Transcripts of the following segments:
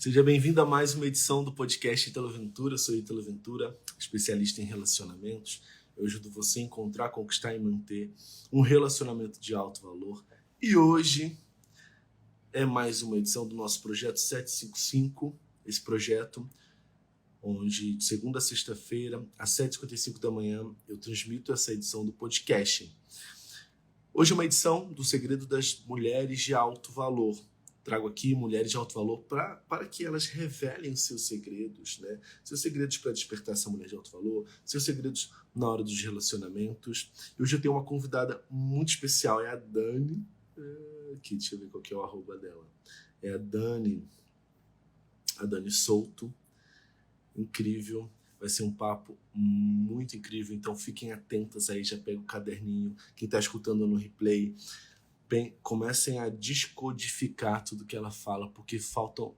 Seja bem-vindo a mais uma edição do podcast Ítalo Ventura. Sou Ítalo Ventura, especialista em relacionamentos. Eu ajudo você a encontrar, conquistar e manter um relacionamento de alto valor. E hoje é mais uma edição do nosso projeto 755, esse projeto onde de segunda a sexta-feira, às 7h55 da manhã, eu transmito essa edição do podcast. Hoje é uma edição do Segredo das Mulheres de Alto Valor. Trago aqui mulheres de alto valor para que elas revelem os seus segredos, né? Seus segredos para despertar essa mulher de alto valor, seus segredos na hora dos relacionamentos. E hoje eu tenho uma convidada muito especial, é a Dani. Aqui, deixa eu ver qual que é o arroba dela. É a Dani Souto. Incrível. Vai ser um papo muito incrível, então fiquem atentas aí, já pega o caderninho. Quem está escutando no replay, comecem a descodificar tudo que ela fala, porque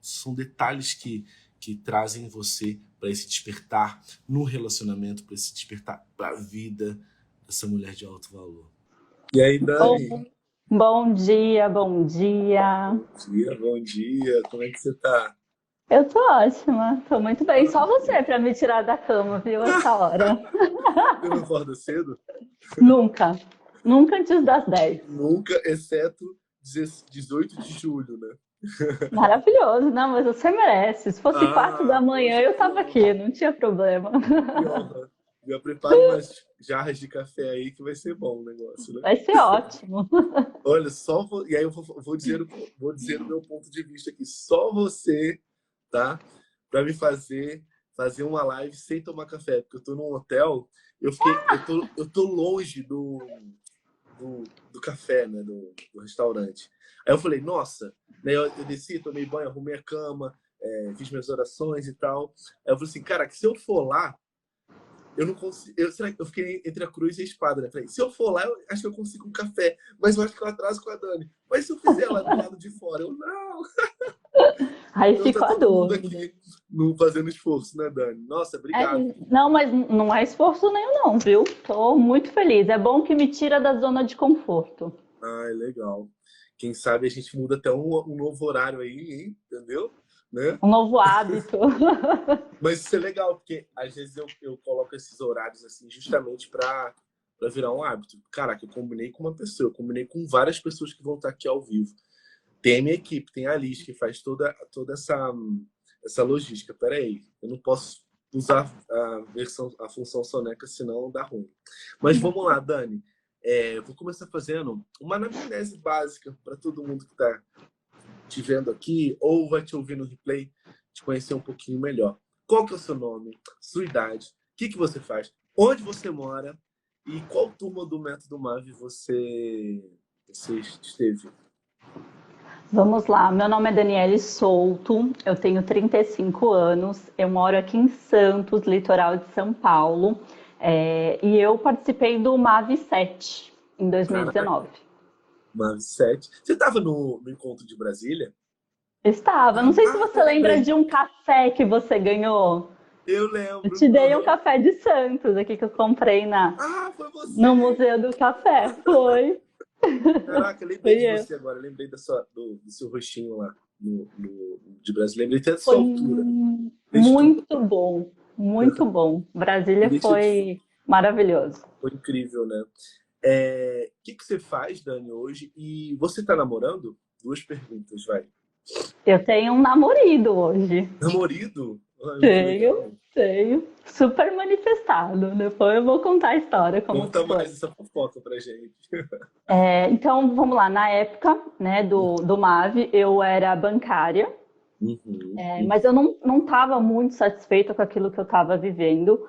são detalhes que trazem você para esse despertar no relacionamento, para esse despertar para a vida dessa mulher de alto valor. E aí, Dani? Bom dia, bom dia. Bom dia. Como é que você tá? Eu tô ótima, tô muito bem. Só você para me tirar da cama, viu, essa hora. Você não acorda cedo? Nunca antes das 10. Nunca, exceto 18 de julho, né? Maravilhoso, não, mas você merece. Se fosse 4 da manhã, eu tava aqui, não tinha problema. Já prepara umas jarras de café aí que vai ser bom o negócio, né? Vai ser ótimo. Olha, e aí eu vou dizer o meu ponto de vista aqui. Só você, tá? Para me fazer uma live sem tomar café, porque eu tô num hotel, eu tô longe do café, né, do restaurante. Aí eu falei, nossa, né, eu desci, tomei banho, arrumei a cama, fiz minhas orações e tal. Aí eu falei assim, cara, que se eu for lá, eu não consigo. Eu fiquei entre a cruz e a espada, né? Falei, se eu for lá, eu acho que eu consigo um café, mas eu acho que eu atraso com a Dani. Mas se eu fizer lá do lado de fora, eu não. Aí Então ficou tá a todo mundo dúvida. aqui fazendo esforço, né, Dani? Nossa, obrigado. Não, mas não é esforço nenhum não, viu? Tô muito feliz. É bom que me tira da zona de conforto. Ai, legal. Quem sabe a gente muda até um novo horário aí, hein? Entendeu? Né? Um novo hábito. Mas isso é legal, porque às vezes eu coloco esses horários assim justamente para virar um hábito. Caraca, eu combinei com uma pessoa, eu combinei com várias pessoas que vão estar aqui ao vivo. Tem a minha equipe, tem a Alice que faz toda essa logística. Peraí, eu não posso usar a função soneca, senão dá ruim. Mas vamos lá, Dani. Eu vou começar fazendo uma anamnese básica para todo mundo que está te vendo aqui ou vai te ouvir no replay, te conhecer um pouquinho melhor. Qual que é o seu nome, sua idade, o que você faz, onde você mora e qual turma do Método MAV você esteve? Vamos lá, meu nome é Daniele Souto, eu tenho 35 anos, eu moro aqui em Santos, litoral de São Paulo, e eu participei do MAV 7 em 2019. MAV 7. Você estava no encontro de Brasília? Estava, não sei se você lembra Lembrei. de um café que você ganhou. Eu Eu lembro. te dei um café de Santos aqui que eu comprei Foi você! no Museu do Café, foi. Caraca, lembrei Foi de eu. você agora. Lembrei do seu rostinho lá de Brasília. Lembrei até da Foi sua altura. muito bom, muito bom. Brasília foi maravilhoso. Foi incrível, né? O que você faz, Dani, hoje? E você tá namorando? Duas perguntas, vai. Eu tenho um namorado hoje. Namorado? Ai, que legal. Tenho. Super manifestado. Depois eu vou contar a história, como que Conta foi. mais essa fofoca pra gente. Então, vamos lá. Na época, né, do MAV, eu era bancária. Mas eu não estava muito satisfeita com aquilo que eu estava vivendo.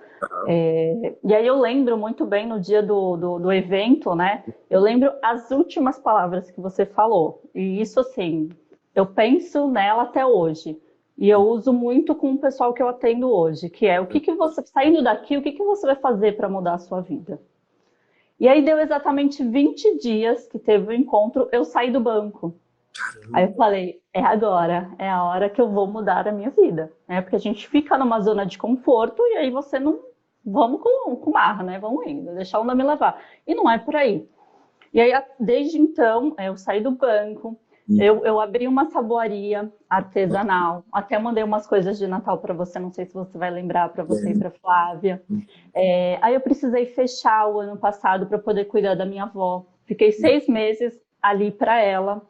E aí eu lembro muito bem no dia do evento, né? Eu lembro as últimas palavras que você falou. E isso, assim, eu penso nela até hoje. E eu uso muito com o pessoal que eu atendo hoje, que é o que você, saindo daqui, o que você vai fazer para mudar a sua vida? E aí deu exatamente 20 dias que teve o encontro, eu saí do banco. Aí eu falei, é agora, é a hora que eu vou mudar a minha vida, né? Porque a gente fica numa zona de conforto e aí você não... Vamos com marra, né? Vamos indo, deixar o nome levar. E não é por aí. E aí, desde então, eu saí do banco, Eu abri uma saboaria artesanal, até mandei umas coisas de Natal para você, não sei se você vai lembrar, para você e para Flávia. Aí eu precisei fechar o ano passado para poder cuidar da minha avó. Fiquei 6 meses ali para ela.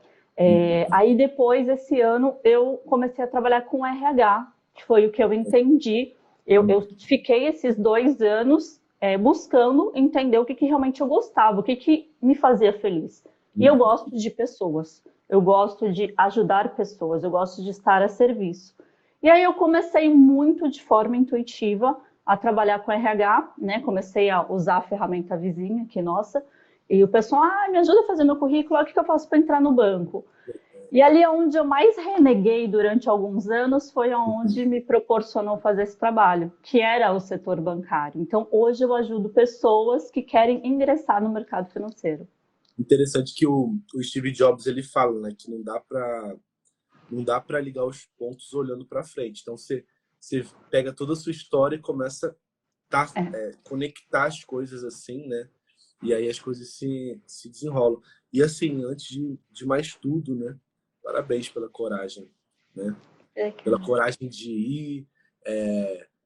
Aí depois, esse ano, eu comecei a trabalhar com RH, que foi o que eu entendi. Eu fiquei esses 2 anos buscando entender o que realmente eu gostava, o que me fazia feliz. E eu gosto de pessoas, eu gosto de ajudar pessoas, eu gosto de estar a serviço. E aí eu comecei muito de forma intuitiva a trabalhar com RH, né? Comecei a usar a ferramenta vizinha aqui nossa, e o pessoal, me ajuda a fazer meu currículo, o que eu faço para entrar no banco? E ali onde eu mais reneguei durante alguns anos foi onde me proporcionou fazer esse trabalho, que era o setor bancário. Então, hoje eu ajudo pessoas que querem ingressar no mercado financeiro. Interessante que o Steve Jobs ele fala, né, que não dá para ligar os pontos olhando para frente. Então você pega toda a sua história e começa a conectar as coisas assim, né? E aí as coisas se desenrolam. E assim, antes de mais tudo, né? Parabéns pela coragem, né? Pela coragem de ir,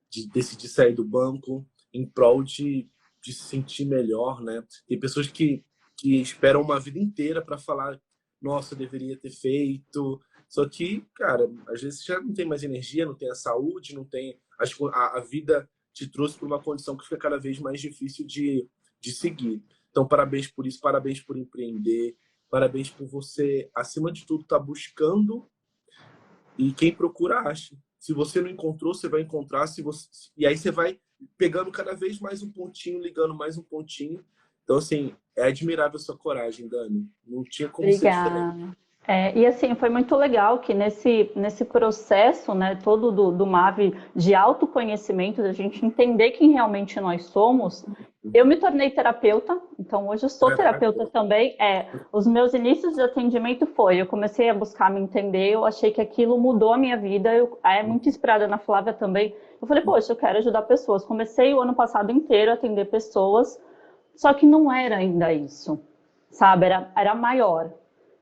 de decidir sair do banco em prol de se sentir melhor, né? Tem pessoas que esperam uma vida inteira para falar, nossa, eu deveria ter feito. Só que, cara, às vezes já não tem mais energia, não tem a saúde, não tem a vida te trouxe para uma condição que fica cada vez mais difícil de seguir. Então, parabéns por isso, parabéns por empreender, parabéns por você, acima de tudo, estar buscando, e quem procura acha. Se você não encontrou, você vai encontrar. E aí você vai pegando cada vez mais um pontinho, ligando mais um pontinho. Então, assim, é admirável a sua coragem, Dani. Não tinha como ser diferente. Obrigada. E assim, foi muito legal que nesse processo, né, todo do MAV de autoconhecimento, da gente entender quem realmente nós somos, eu me tornei terapeuta, então hoje eu sou terapeuta também. Os meus inícios de atendimento eu comecei a buscar me entender, eu achei que aquilo mudou a minha vida, é muito inspirada na Flávia também. Eu falei, poxa, eu quero ajudar pessoas. Comecei o ano passado inteiro a atender pessoas, só que não era ainda isso, sabe? Era maior.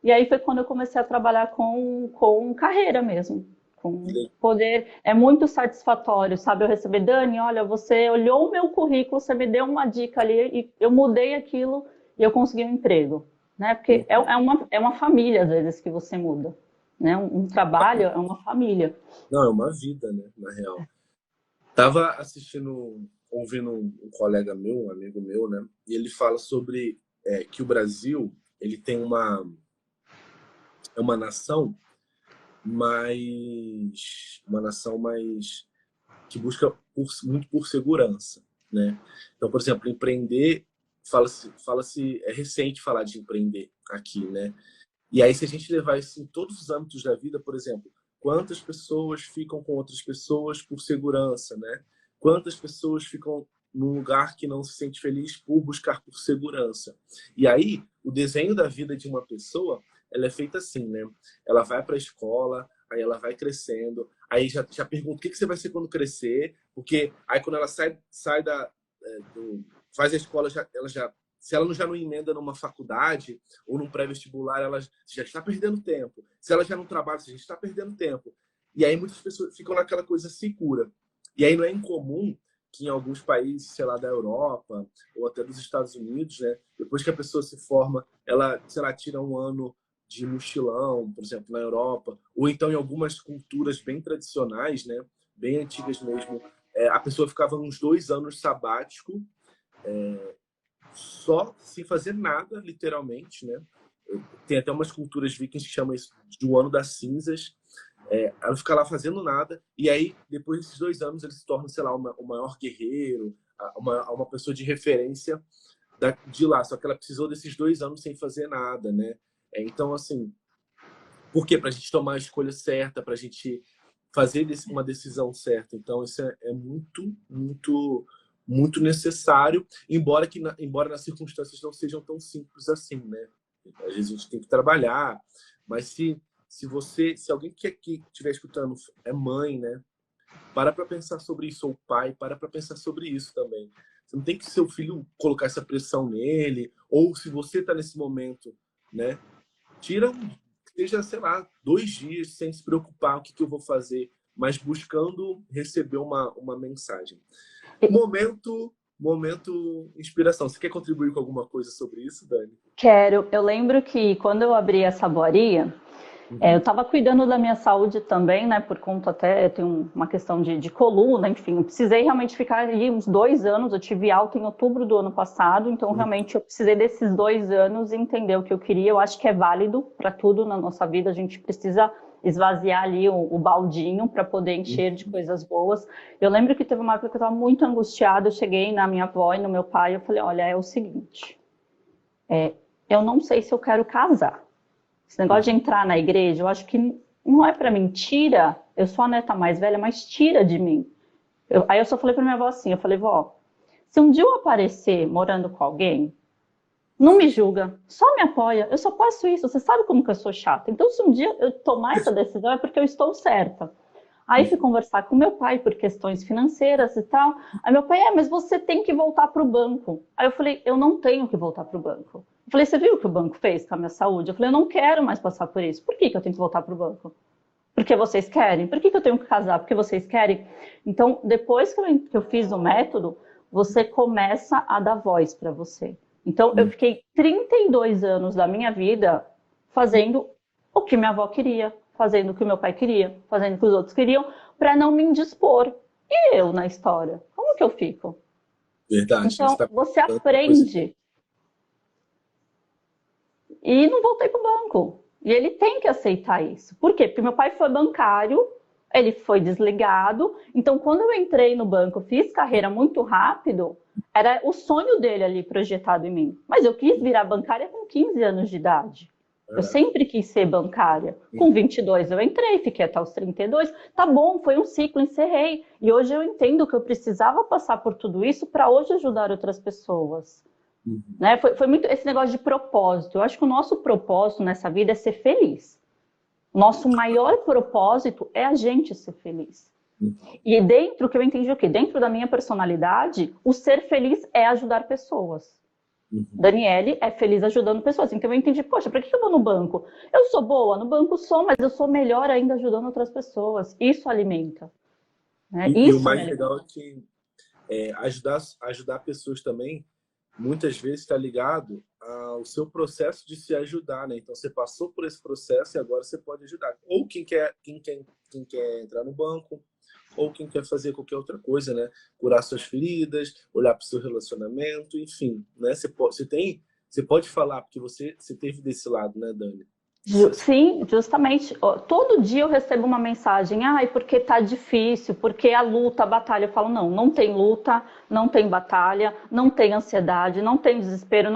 E aí foi quando eu comecei a trabalhar com carreira mesmo, com poder. É muito satisfatório, sabe? Eu receber, Dani, olha, você olhou o meu currículo, você me deu uma dica ali e eu mudei aquilo e eu consegui um emprego, né? Porque é uma família, às vezes, que você muda, né? Um trabalho é uma família. Não, é uma vida, né? Na real. Tava ouvindo um colega meu, um amigo meu, né? E ele fala sobre que o Brasil ele tem uma nação mais que busca muito por segurança, né? Então, por exemplo, empreender fala-se é recente falar de empreender aqui, né? E aí se a gente levar isso em todos os âmbitos da vida, por exemplo, quantas pessoas ficam com outras pessoas por segurança, né? Quantas pessoas ficam num lugar que não se sente feliz por buscar por segurança. E aí, o desenho da vida de uma pessoa, ela é feita assim, né? Ela vai para a escola, aí ela vai crescendo, aí já pergunta o que você vai ser quando crescer, porque aí quando ela sai faz a escola, ela já se ela já não emenda numa faculdade ou num pré-vestibular, ela já está perdendo tempo. Se ela já não trabalha, você já está perdendo tempo. E aí muitas pessoas ficam naquela coisa segura. E aí não é incomum que em alguns países, sei lá, da Europa ou até dos Estados Unidos, né, depois que a pessoa se forma, ela, sei lá, tira um ano de mochilão, por exemplo, na Europa, ou então em algumas culturas bem tradicionais, né, bem antigas mesmo, a pessoa ficava uns 2 anos sabático, só sem fazer nada, literalmente, né? Tem até umas culturas vikings que chamam isso de o ano das cinzas. Ela fica lá fazendo nada, e aí, depois desses 2 anos, ele se torna, sei lá, o maior guerreiro, uma pessoa de referência de lá. Só que ela precisou desses 2 anos sem fazer nada, né? Então, assim, por quê? Para a gente tomar a escolha certa, para a gente fazer uma decisão certa. Então, isso é muito, muito, muito necessário, embora nas circunstâncias não sejam tão simples assim, né? Às vezes a gente tem que trabalhar, mas se alguém que aqui estiver escutando é mãe, né? Para pensar sobre isso, ou pai, para pensar sobre isso também. Você não tem que seu filho colocar essa pressão nele, ou se você está nesse momento, né? seja, sei lá, 2 dias sem se preocupar o que eu vou fazer, mas buscando receber uma mensagem. Momento inspiração. Você quer contribuir com alguma coisa sobre isso, Dani? Quero. Eu lembro que quando eu abri a Saboaria, eu estava cuidando da minha saúde também, né? Por conta até, eu tenho uma questão de coluna, enfim. Eu precisei realmente ficar ali uns 2 anos. Eu tive alta em outubro do ano passado, então realmente eu precisei desses 2 anos entender o que eu queria. Eu acho que é válido para tudo na nossa vida. A gente precisa esvaziar ali o baldinho para poder encher de coisas boas. Eu lembro que teve uma época que eu estava muito angustiada. Eu cheguei na minha avó e no meu pai, eu falei, olha, é o seguinte, eu não sei se eu quero casar. Esse negócio de entrar na igreja, eu acho que não é para mim. Tira, eu sou a neta mais velha, mas tira de mim. Aí eu só falei para minha avó assim, eu falei, vó, se um dia eu aparecer morando com alguém, não me julga, só me apoia, eu só faço isso, você sabe como que eu sou chata. Então se um dia eu tomar essa decisão é porque eu estou certa. Aí fui conversar com meu pai por questões financeiras e tal. Aí meu pai, mas você tem que voltar para o banco. Aí eu falei, eu não tenho que voltar para o banco. Eu falei, você viu o que o banco fez com a minha saúde? Eu falei, eu não quero mais passar por isso. Por que eu tenho que voltar para o banco? Porque vocês querem? Por que eu tenho que casar? Porque vocês querem? Então, depois que eu fiz o método, você começa a dar voz para você. Então, eu fiquei 32 anos da minha vida fazendo o que minha avó queria, fazendo o que meu pai queria, fazendo o que os outros queriam, para não me indispor. E eu na história? Como que eu fico? Verdade. Então, você aprende. E não voltei para o banco. E ele tem que aceitar isso. Por quê? Porque meu pai foi bancário, ele foi desligado. Então, quando eu entrei no banco, fiz carreira muito rápido, era o sonho dele ali projetado em mim. Mas eu quis virar bancária com 15 anos de idade. Eu sempre quis ser bancária. Com 22 eu entrei, fiquei até os 32. Tá bom, foi um ciclo, encerrei. E hoje eu entendo que eu precisava passar por tudo isso para hoje ajudar outras pessoas. Né? Foi muito esse negócio de propósito. Eu acho que o nosso propósito nessa vida é ser feliz. Nosso maior propósito é a gente ser feliz. E dentro, que eu entendi o quê? Dentro da minha personalidade, o ser feliz é ajudar pessoas. Daniele é feliz ajudando pessoas. Então eu entendi, poxa, para que eu vou no banco? Eu sou boa, no banco sou, mas eu sou melhor ainda ajudando outras pessoas. Isso alimenta. Né? E o mais legal é que ajudar pessoas também, muitas vezes está ligado ao seu processo de se ajudar, né? Então você passou por esse processo e agora você pode ajudar. Ou quem quer entrar no banco, ou quem quer fazer qualquer outra coisa, né? Curar suas feridas, olhar para o seu relacionamento, enfim, né? Você pode falar, porque você teve desse lado, né, Dani? Sim, justamente. Todo dia eu recebo uma mensagem, porque tá difícil, porque a luta, a batalha. Eu falo, não tem luta, não tem batalha, não tem ansiedade, não tem desespero,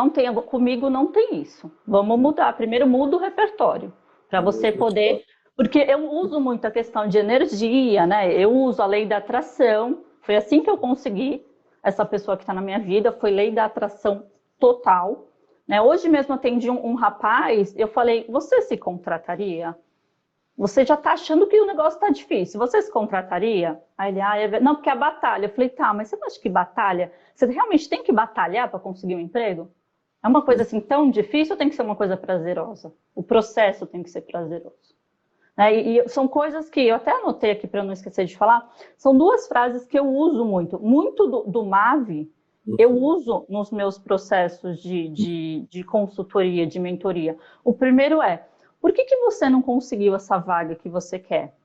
comigo não tem isso. Vamos mudar. Primeiro muda o repertório, para você poder... Porque eu uso muito a questão de energia, né? Eu uso a lei da atração. Foi assim que eu consegui essa pessoa que está na minha vida, foi lei da atração total. Né? Hoje mesmo atendi um rapaz, eu falei, você se contrataria? Você já está achando que o negócio está difícil, você se contrataria? Aí ele, não, porque é a batalha. Eu falei, tá, mas você não acha que batalha? Você realmente tem que batalhar para conseguir um emprego? É uma coisa assim tão difícil ou tem que ser uma coisa prazerosa? O processo tem que ser prazeroso. Né? E são coisas que eu até anotei aqui para não esquecer de falar, são 2 frases que eu uso muito. Muito do MAV, eu uso nos meus processos de consultoria, de mentoria. O primeiro é, por que você não conseguiu essa vaga que você quer?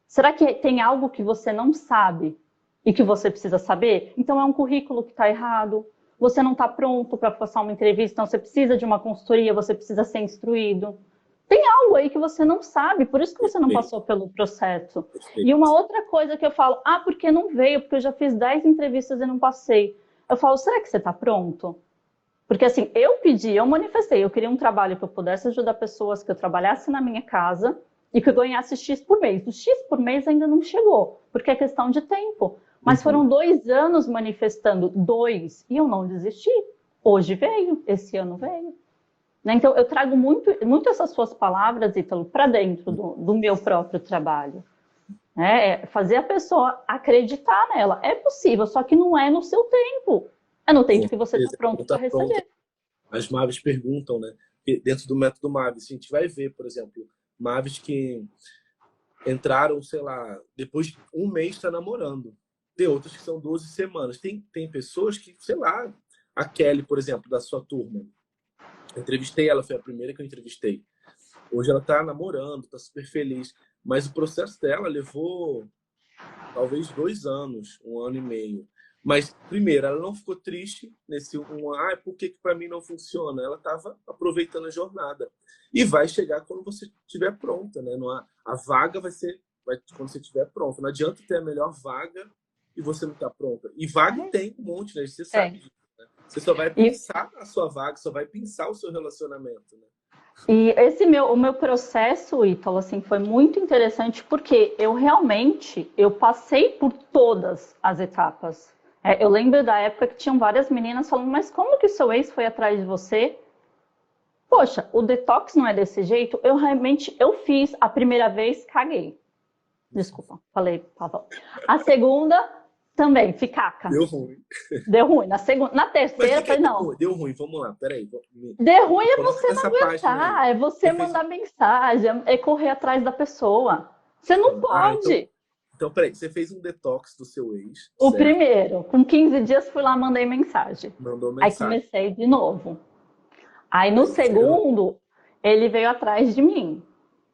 Será que tem algo que você não sabe e que você precisa saber? Então é um currículo que está errado, você não está pronto para passar uma entrevista, então você precisa de uma consultoria, você precisa ser instruído. Tem algo aí que você não sabe, por isso que você não passou pelo processo. E uma outra coisa que eu falo, porque não veio, porque eu já fiz 10 entrevistas e não passei. Eu falo, será que você está pronto? Porque assim, eu manifestei, eu queria um trabalho que eu pudesse ajudar pessoas, que eu trabalhasse na minha casa e que eu ganhasse X por mês. O X por mês ainda não chegou, porque é questão de tempo. Mas foram 2 anos manifestando, 2, e eu não desisti. Hoje veio, esse ano veio. Então, eu trago muito essas suas palavras, Ítalo, para dentro do meu próprio trabalho. Fazer a pessoa acreditar nela. É possível, só que não é no seu tempo. É no tempo que você está pronto para receber. As Maves perguntam, né? dentro do método MAVE. A gente vai ver, por exemplo, MAVEs que entraram, sei lá, depois de um mês está namorando. Tem outras que são 12 semanas. Tem pessoas que, sei lá, a Kelly, por exemplo, da sua turma. Eu entrevistei ela, foi a primeira que eu entrevistei. Hoje ela está namorando, está super feliz. Mas o processo dela levou talvez 2 anos, 1 ano e meio. Mas, primeiro, ela não ficou triste nesse por que para mim não funciona? Ela estava aproveitando a jornada. E vai chegar quando você estiver pronta, né? A vaga vai quando você estiver pronta. Não adianta ter a melhor vaga e você não está pronta. E vaga tem um monte, né? Você sabe disso, né? Você só vai pensar a sua vaga, só vai pensar o seu relacionamento, né? E o meu processo, Ítalo, assim, foi muito interessante porque eu passei por todas as etapas. Eu lembro da época que tinham várias meninas falando, mas como que o seu ex foi atrás de você? Poxa, o detox não é desse jeito? Eu fiz a primeira vez, caguei. Desculpa, falei pavão. A segunda, também, ficaca. Deu ruim. Deu ruim. Na terceira, falei, não. Deu ruim, vamos lá, peraí. Deu ruim é você não aguentar, é você mandar mensagem, é correr atrás da pessoa. Você não pode. Então, peraí, você fez um detox do seu ex. O primeiro, com 15 dias fui lá, mandei mensagem. Mandou mensagem. Aí comecei de novo. Aí no segundo, ele veio atrás de mim.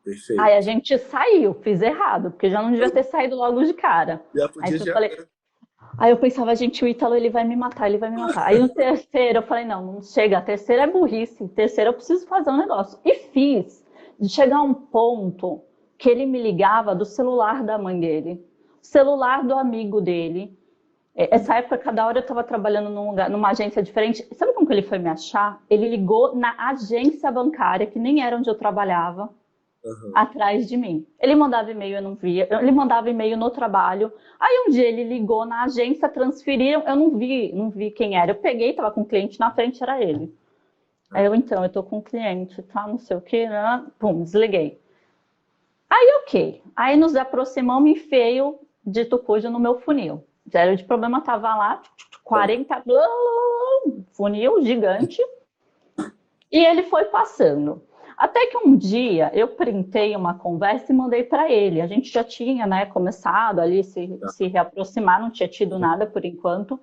Perfeito. Aí a gente saiu, fiz errado, porque já não devia ter saído logo de cara. Aí eu pensava, gente, o Ítalo, ele vai me matar, ele vai me matar. Aí no terceiro eu falei, não chega, a terceira é burrice, terceira eu preciso fazer um negócio. E fiz, de chegar a um ponto que ele me ligava do celular da mãe dele, celular do amigo dele. Essa época, cada hora eu estava trabalhando numa agência diferente. Sabe como que ele foi me achar? Ele ligou na agência bancária, que nem era onde eu trabalhava, atrás de mim. Ele mandava e-mail, eu não via. Ele mandava e-mail no trabalho. Aí um dia ele ligou na agência, transferiram, eu não vi quem era. Eu peguei, estava com o cliente na frente, era ele. Aí eu tô com o cliente, tá, não sei o que, né? Pum, desliguei. Aí ok. Aí nos aproximamos, enfiei o dito cujo no meu funil. Zero de problema, tava lá, 40, funil gigante. E ele foi passando. Até que um dia eu printei uma conversa e mandei para ele. A gente já tinha, né, começado ali se reaproximar, não tinha tido nada por enquanto.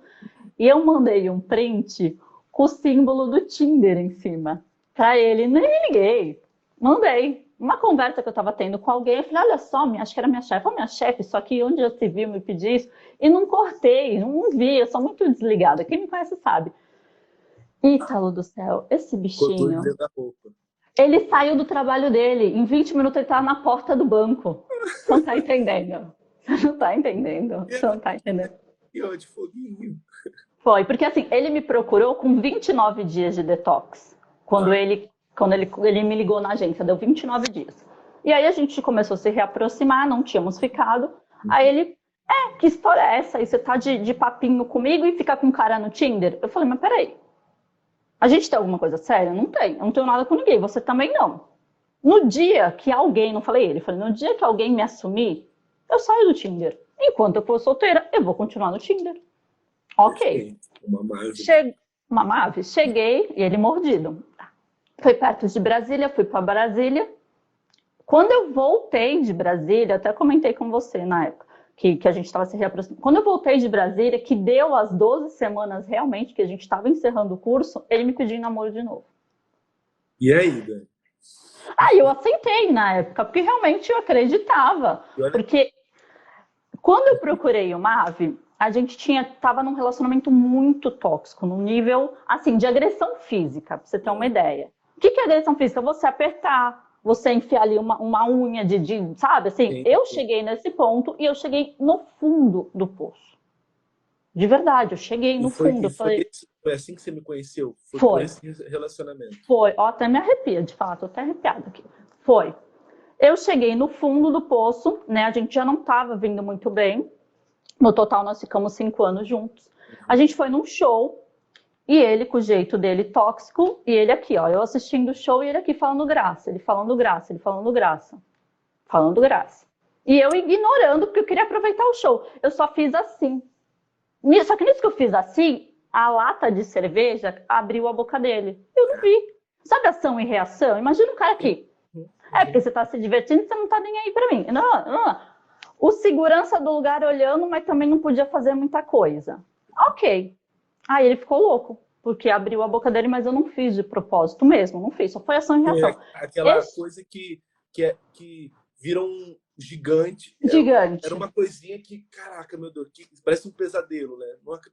E eu mandei um print com o símbolo do Tinder em cima para ele. Nem me liguei. Mandei. Uma conversa que eu estava tendo com alguém, eu falei, olha só, acho que era minha chefe, só que onde já se viu me pedir isso. E não cortei, não vi, eu sou muito desligada. Quem me conhece sabe. Ítalo do céu, esse bichinho... Ele saiu do trabalho dele. Em 20 minutos ele estava na porta do banco. Você não tá entendendo. Você não tá entendendo. Você não tá entendendo. E de foguinho. Foi, porque assim, ele me procurou com 29 dias de detox. Quando ele me ligou na agência, deu 29 dias. E aí a gente começou a se reaproximar, não tínhamos ficado. Aí ele, que história é essa? Aí você tá de papinho comigo e fica com um cara no Tinder? Eu falei, mas peraí. A gente tem alguma coisa séria? Não tem. Eu não tenho nada com ninguém. Você também não. No dia que alguém, não falei ele, falei, no dia que alguém me assumir, eu saio do Tinder. Enquanto eu for solteira, eu vou continuar no Tinder. Ok. Uma Mave. Cheguei e ele mordido. Foi perto de Brasília, fui para Brasília. Quando eu voltei de Brasília, até comentei com você na época, que a gente estava se reaproximando. Quando eu voltei de Brasília, que deu as 12 semanas realmente, que a gente estava encerrando o curso, ele me pediu em namoro de novo. E aí, Dani? Aí eu aceitei na época, porque realmente eu acreditava. Porque quando eu procurei o Mave, a gente estava num relacionamento muito tóxico, num nível, assim, de agressão física, pra você ter uma ideia. O que é agressão física? Você apertar, você enfiar ali uma unha sabe, assim, sim. Eu cheguei nesse ponto e eu cheguei no fundo do poço. De verdade, eu cheguei no fundo. Foi assim que você me conheceu? Foi por esse relacionamento? Foi, até me arrepia, de fato, tô até arrepiada aqui. Foi. Eu cheguei no fundo do poço, né, a gente já não estava vindo muito bem. No total, nós ficamos 5 anos juntos. A gente foi num show, e ele, com o jeito dele tóxico, e ele aqui, ó, eu assistindo o show, e ele aqui falando graça, ele falando graça, ele falando graça. Falando graça. E eu ignorando, porque eu queria aproveitar o show. Eu só fiz assim. Só que nisso que eu fiz assim, a lata de cerveja abriu a boca dele. Eu não vi. Sabe ação e reação? Imagina um cara aqui. Porque você tá se divertindo, você não tá nem aí pra mim. Não, não. O segurança do lugar olhando, mas também não podia fazer muita coisa. Ok. Aí ele ficou louco, porque abriu a boca dele, mas eu não fiz de propósito mesmo, não fiz, só foi ação e reação. Aquela coisa que vira um gigante. Gigante. Era uma coisinha que, caraca, meu Deus, que parece um pesadelo, né?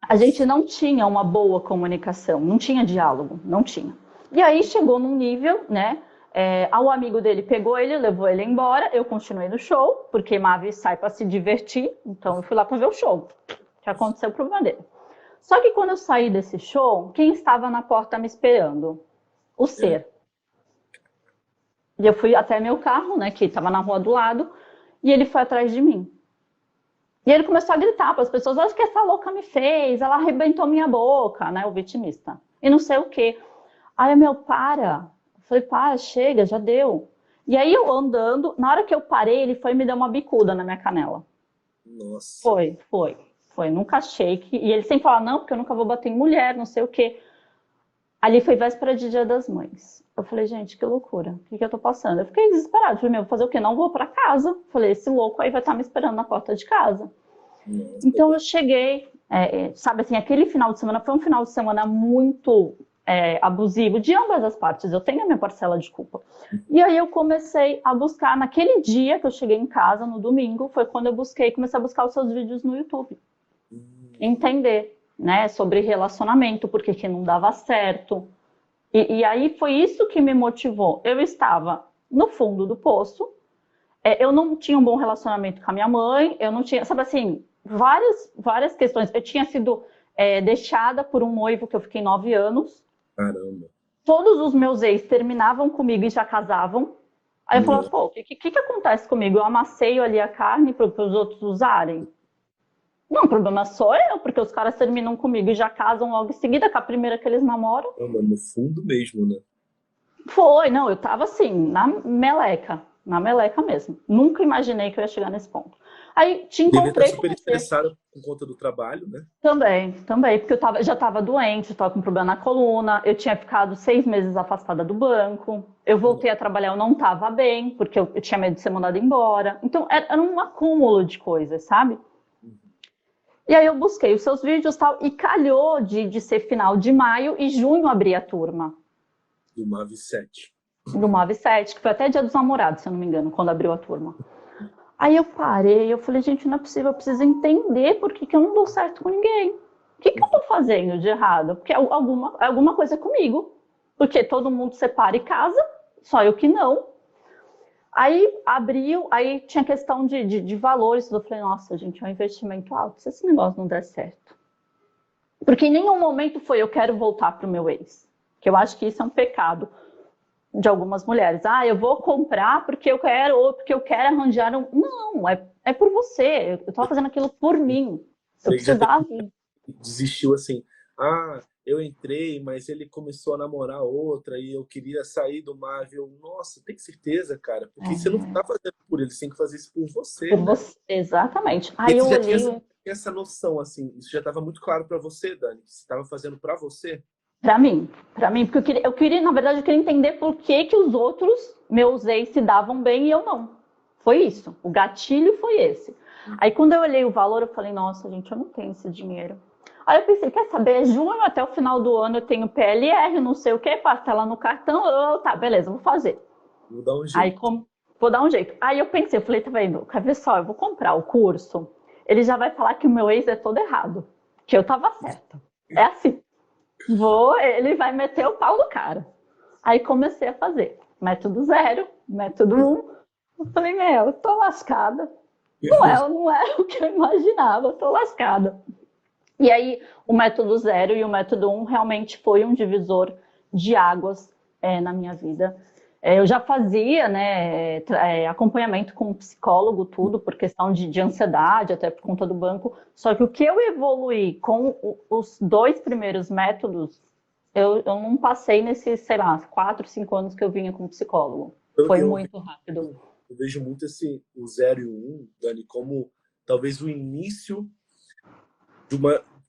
A gente não tinha uma boa comunicação, não tinha diálogo, não tinha. E aí chegou num nível, né? O amigo dele pegou ele, levou ele embora, eu continuei no show, porque Mavi sai para se divertir, então eu fui lá para ver o show. Que aconteceu o problema dele. Só que quando eu saí desse show, quem estava na porta me esperando? O Ser. E eu fui até meu carro, né, que estava na rua do lado, e ele foi atrás de mim. E ele começou a gritar para as pessoas: olha o que essa louca me fez, ela arrebentou minha boca, né, o vitimista. E não sei o quê. Aí eu, para. Eu falei: para, chega, já deu. E aí eu andando, na hora que eu parei, ele foi e me deu uma bicuda na minha canela. Nossa. Foi. Nunca achei que... E ele sempre fala: não, porque eu nunca vou bater em mulher, não sei o quê. Ali foi véspera de Dia das Mães. Eu falei: gente, que loucura. O que eu tô passando? Eu fiquei desesperada. Falei: meu, vou fazer o quê? Não vou pra casa. Falei: esse louco aí vai estar me esperando na porta de casa. Nossa. Então eu cheguei, sabe assim, aquele final de semana foi um final de semana muito abusivo de ambas as partes. Eu tenho a minha parcela de culpa. E aí eu comecei a buscar, naquele dia que eu cheguei em casa, no domingo, foi quando eu comecei a buscar os seus vídeos no YouTube. Entender, né, sobre relacionamento, porque que não dava certo. E aí foi isso que me motivou. Eu estava no fundo do poço, eu não tinha um bom relacionamento com a minha mãe, eu não tinha, sabe assim, várias questões. Eu tinha sido deixada por um noivo que eu fiquei 9 anos. Caramba. Todos os meus ex terminavam comigo e já casavam. Aí eu falava: pô, o que acontece comigo? Eu amasseio ali a carne para os outros usarem? Não, o problema sou eu, porque os caras terminam comigo e já casam logo em seguida com a primeira que eles namoram. No fundo mesmo, né? Não, eu tava assim, na meleca mesmo. Nunca imaginei que eu ia chegar nesse ponto. Aí te encontrei. Devia estar super estressada por conta do trabalho, né? Também, porque já estava doente, estava com problema na coluna, eu tinha ficado 6 meses afastada do banco, eu voltei a trabalhar, eu não estava bem, porque eu tinha medo de ser mandada embora. Então, era um acúmulo de coisas, sabe? E aí eu busquei os seus vídeos e tal, e calhou de ser final de maio e junho abri a turma. Do Mavi 7. Do Mavi 7, que foi até Dia dos Namorados, se eu não me engano, quando abriu a turma. Aí eu parei, eu falei: gente, não é possível, eu preciso entender por que eu não dou certo com ninguém. O que eu tô fazendo de errado? Porque alguma coisa é comigo. Porque todo mundo separa e casa, só eu que não. Aí abriu, aí tinha questão de valores. Eu falei: nossa, gente, é um investimento alto, se esse negócio não der certo. Porque em nenhum momento foi: eu quero voltar pro meu ex. Que eu acho que isso é um pecado de algumas mulheres. Eu vou comprar porque eu quero, ou porque eu quero arranjar um... Não, é por você. Eu tava fazendo aquilo por mim. Eu precisava... Desistiu assim: eu entrei, mas ele começou a namorar outra e eu queria sair do Mavi. Nossa, tem certeza, cara? Porque você não tá fazendo por ele, você tem que fazer isso por você. Por você, exatamente. Aí eu já olhei... tinha essa noção, assim, isso já estava muito claro para você, Dani? Você estava fazendo para você? Para mim, porque eu queria, na verdade, eu queria entender por que os outros, meus ex, se davam bem e eu não. Foi isso, o gatilho foi esse. Aí quando eu olhei o valor, eu falei: nossa, gente, eu não tenho esse dinheiro. Aí eu pensei: quer saber, junho até o final do ano eu tenho PLR, não sei o que, parcela no cartão, tá, beleza, vou fazer. Vou dar um jeito. Aí vou dar um jeito. Aí eu pensei, eu falei: tá vendo, quer ver só, eu vou comprar o curso, ele já vai falar que o meu ex é todo errado, que eu tava certa. É assim. Ele vai meter o pau no cara. Aí comecei a fazer método 0, método 1. Eu falei: eu tô lascada. Não é o que eu imaginava, eu tô lascada. E aí o método 0 e o método 1 realmente foi um divisor de águas na minha vida. Eu já fazia, né, acompanhamento com um psicólogo, tudo, por questão de ansiedade, até por conta do banco. Só que o que eu evoluí com os 2 primeiros métodos, eu não passei nesses, sei lá, 4, 5 anos que eu vinha com psicólogo. Foi muito rápido. Eu vejo muito o 0 e o 1, Dani, como talvez o início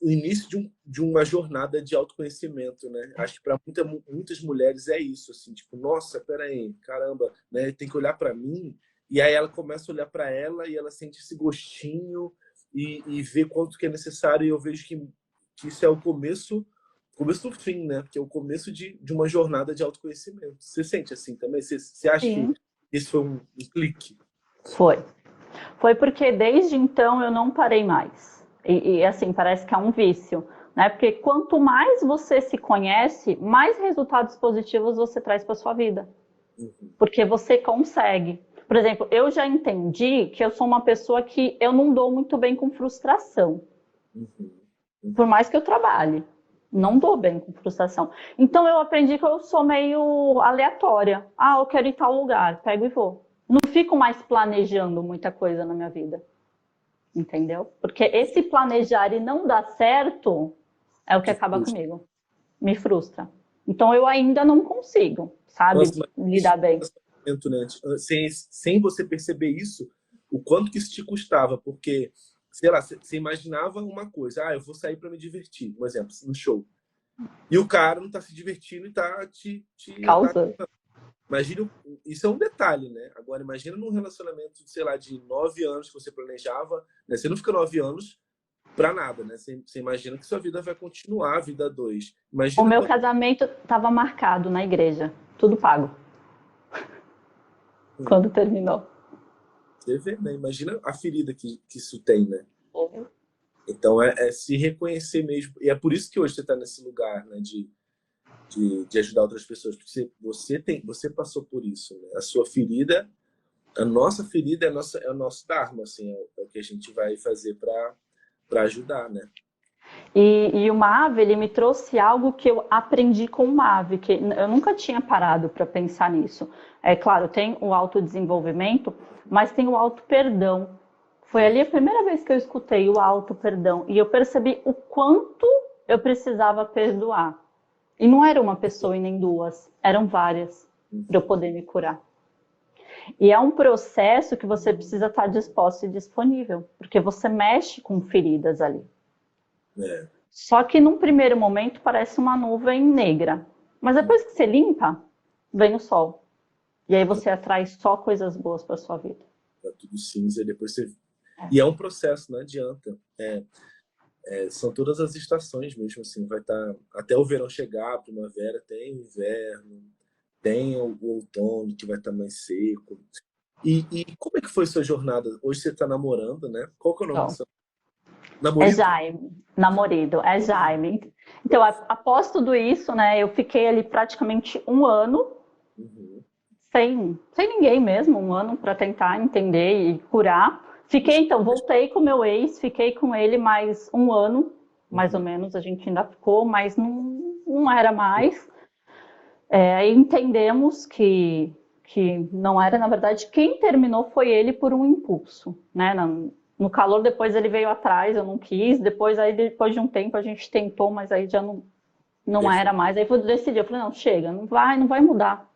o início de uma jornada de autoconhecimento, né? Acho que para muitas mulheres é isso, assim, tipo, nossa, peraí, caramba, né? Tem que olhar para mim. E aí ela começa a olhar para ela e ela sente esse gostinho e vê quanto que é necessário. E eu vejo que isso é o começo do fim, né? Que é o começo de uma jornada de autoconhecimento. Você sente assim também? Você acha Sim. que esse foi um clique? Foi porque desde então eu não parei mais. E assim, parece que é um vício, né? Porque quanto mais você se conhece, mais resultados positivos você traz para sua vida. Porque você consegue. Por exemplo, eu já entendi que eu sou uma pessoa que eu não dou muito bem com frustração. Por mais que eu trabalhe. Não dou bem com frustração. Então eu aprendi que eu sou meio aleatória. Ah, eu quero ir em tal lugar, pego e vou. Não fico mais planejando muita coisa na minha vida. Entendeu? Porque esse planejar e não dar certo é o que acaba comigo. Me frustra. Então eu ainda não consigo, sabe, lidar bem. Né? Sem você perceber isso, o quanto que isso te custava, porque, sei lá, você imaginava uma coisa, eu vou sair para me divertir, um exemplo, no show. E o cara não tá se divertindo e tá te Causa. Imagina, isso é um detalhe, né? Agora, imagina num relacionamento, sei lá, de 9 anos que você planejava, né? Você não fica 9 anos para nada, né? Você imagina que sua vida vai continuar, a vida 2. Imagina o meu casamento estava marcado na igreja, tudo pago. Quando terminou. Você vê, né? Imagina a ferida que isso tem, né? Então, é se reconhecer mesmo. E é por isso que hoje você está nesse lugar, né? De ajudar outras pessoas. Porque você passou por isso, né? A sua ferida, a nossa ferida é o nosso dharma, assim, é o que a gente vai fazer para ajudar, né? E o MAV, ele me trouxe algo que eu aprendi com o MAV, que eu nunca tinha parado para pensar nisso. É claro, tem o autodesenvolvimento, mas tem o auto-perdão. Foi ali a primeira vez que eu escutei o auto-perdão e eu percebi o quanto eu precisava perdoar. E não era uma pessoa e nem duas, eram várias, para eu poder me curar. E é um processo que você precisa estar disposto e disponível, porque você mexe com feridas ali. Só que num primeiro momento parece uma nuvem negra. Mas depois que você limpa, vem o sol. E aí você atrai só coisas boas para sua vida. Tá tudo cinza e depois você... E é um processo, não adianta. São todas as estações mesmo, assim. Vai estar até o verão chegar, a primavera, tem o inverno, tem o outono que vai estar mais seco. E como é que foi sua jornada? Hoje você está namorando, né? Qual que é o nome do seu namorado? É Jaime, namorado, é Jaime. Então, após tudo isso, né, eu fiquei ali praticamente um ano sem ninguém mesmo, um ano para tentar entender e curar. Voltei com o meu ex, fiquei com ele mais um ano, mais ou menos, a gente ainda ficou, mas não era mais. Aí entendemos que não era, na verdade, quem terminou foi ele por um impulso, né? No calor, depois ele veio atrás, eu não quis. Depois de um tempo, a gente tentou, mas aí já não era mais. Aí eu decidi, eu falei, não, chega, não vai mudar.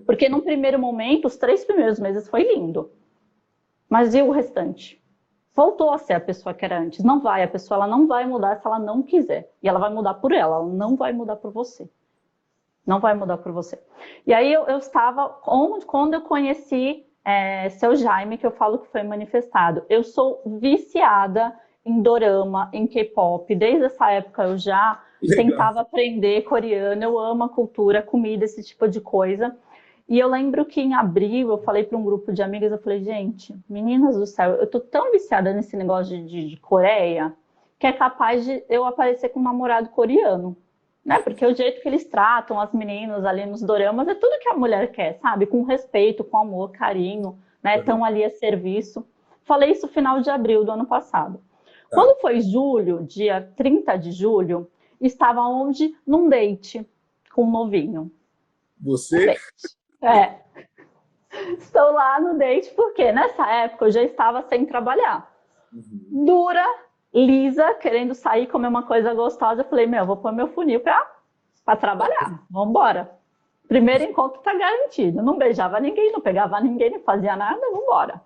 Porque num primeiro momento, os 3 primeiros meses foi lindo. Mas e o restante? Voltou a ser a pessoa que era antes. Não vai, a pessoa ela não vai mudar se ela não quiser. E ela vai mudar por ela não vai mudar por você. Não vai mudar por você. E aí eu estava, quando eu conheci seu Jaime, que eu falo que foi manifestado. Eu sou viciada em dorama, em K-pop. Desde essa época eu já tentava aprender coreano. Eu amo a cultura, comida, esse tipo de coisa. E eu lembro que em abril eu falei para um grupo de amigas, eu falei, gente, meninas do céu, eu tô tão viciada nesse negócio de Coreia, que é capaz de eu aparecer com um namorado coreano. Né? Porque o jeito que eles tratam as meninas ali nos doramas é tudo que a mulher quer, sabe? Com respeito, com amor, carinho, né? Estão ali a serviço. Falei isso no final de abril do ano passado. Quando foi julho, dia 30 de julho, estava onde? Num date com um novinho. Você? Estou lá no date porque nessa época eu já estava sem trabalhar. Dura, lisa, querendo sair, comer uma coisa gostosa. Eu falei, vou pôr meu funil para trabalhar. Vamos embora. Primeiro encontro tá garantido. Não beijava ninguém, não pegava ninguém, não fazia nada. Vamos embora.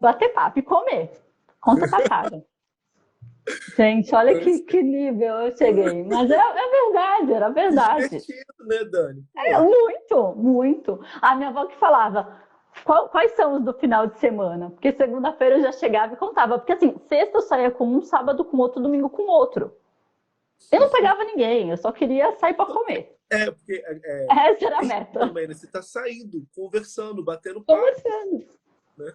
Bater papo e comer. Conta pra casa. Gente, olha que nível eu cheguei. Mas é verdade, era verdade. Divertido, né, Dani? É Pô, muito, muito. A minha avó que falava, quais são os do final de semana? Porque segunda-feira eu já chegava e contava. Porque assim, sexta eu saía com um, sábado com outro, domingo com outro. Eu não pegava ninguém, eu só queria sair para comer. porque Essa era a isso meta. também, né? Você tá saindo, conversando, batendo papo, Conversando. né?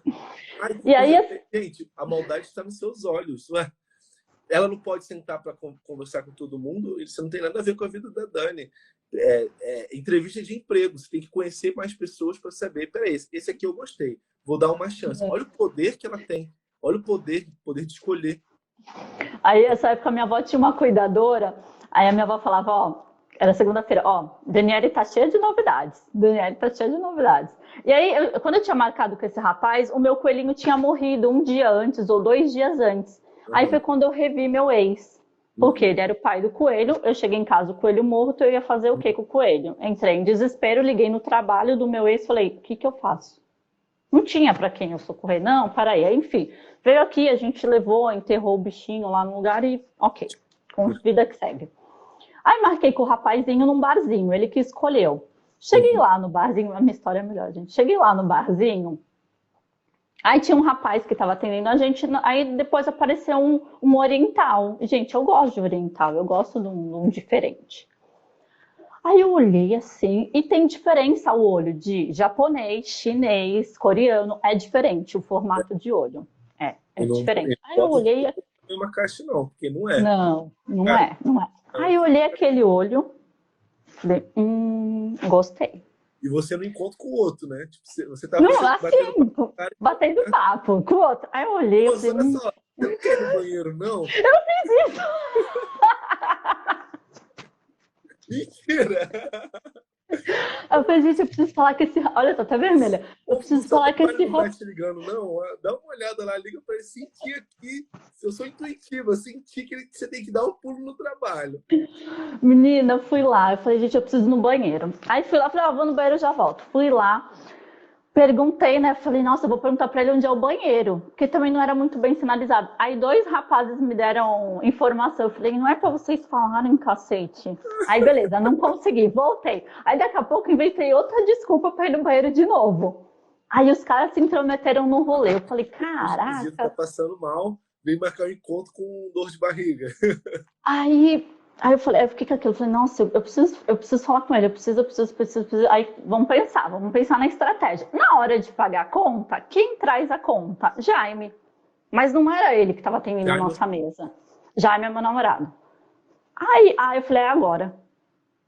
Ai, que E aí, coisa. Gente, a maldade está nos seus olhos. Ué, ela não pode sentar para conversar com todo mundo, isso não tem nada a ver com a vida da Dani. Entrevista de emprego, você tem que conhecer mais pessoas para saber. Peraí, esse aqui eu gostei, vou dar uma chance. Olha o poder que ela tem, olha o poder de escolher. aí, essa época, minha avó tinha uma cuidadora. Aí a minha avó falava, ó, era segunda-feira, ó, Daniele tá cheia de novidades. Daniele tá cheia de novidades. E aí, quando eu tinha marcado com esse rapaz, o meu coelhinho tinha morrido um dia antes ou 2 dias antes. Aí foi Uhum. quando eu revi meu ex. Porque Uhum. ele era o pai do coelho, eu cheguei em casa, o coelho morto, eu ia fazer o que com o coelho? Entrei em desespero, liguei no trabalho do meu ex, falei, o que que eu faço? Não tinha para quem eu socorrer, não, para aí. Enfim, veio aqui, a gente levou, enterrou o bichinho lá no lugar e ok, com vida que segue. Aí marquei com o rapazinho num barzinho, ele que escolheu. Cheguei Uhum. lá no barzinho, a minha história é melhor, gente. Cheguei lá no barzinho, aí tinha um rapaz que estava atendendo a gente, aí depois apareceu um oriental. Gente, eu gosto de oriental, eu gosto de um diferente. Aí eu olhei assim, e tem diferença o olho de japonês, chinês, coreano, é diferente o formato de olho. É Eu diferente. não Aí eu boto olhei, tudo em uma caixa, não, porque não é. não, não Cara, é, não é. Aí eu olhei aquele olho, falei, gostei. e você não encontra com o outro, né? Tipo, você tá Não, batendo papo com assim, o cara e fala, batendo papo com o outro. Aí eu olhei, eu moço, falei, olha só, você não quer ir no banheiro, não? isso. Mentira! Eu falei, gente, eu preciso falar que esse. Olha, eu tô até vermelha. Eu O preciso seu falar que trabalho esse não tá rapaz. te ligando, não? Dá uma olhada lá, liga pra ele sentir aqui. Eu sou intuitiva, eu senti que você tem que dar um pulo no trabalho. Menina, eu fui lá. Eu falei, gente, eu preciso ir no banheiro. Aí fui lá, falei, vou no banheiro e já volto. Fui lá. Perguntei, né? Falei, nossa, eu vou perguntar pra ele onde é o banheiro, porque também não era muito bem sinalizado. Aí dois rapazes me deram informação. Eu falei, não é pra vocês falarem, cacete. Aí beleza, não consegui, voltei. Aí daqui a pouco inventei outra desculpa pra ir no banheiro de novo. Aí os caras se intrometeram no rolê. Eu falei, Esquisito, tá caraca. passando mal, vem marcar um encontro com dor de barriga. Aí eu falei, eu fiquei com aquilo, eu falei, nossa, eu preciso falar com ele, eu preciso. Aí vamos pensar na estratégia. Na hora de pagar a conta, quem traz a conta? Jaime. Mas não era ele que estava atendendo a Já não. nossa mesa. Jaime é meu namorado. Aí eu falei, é agora.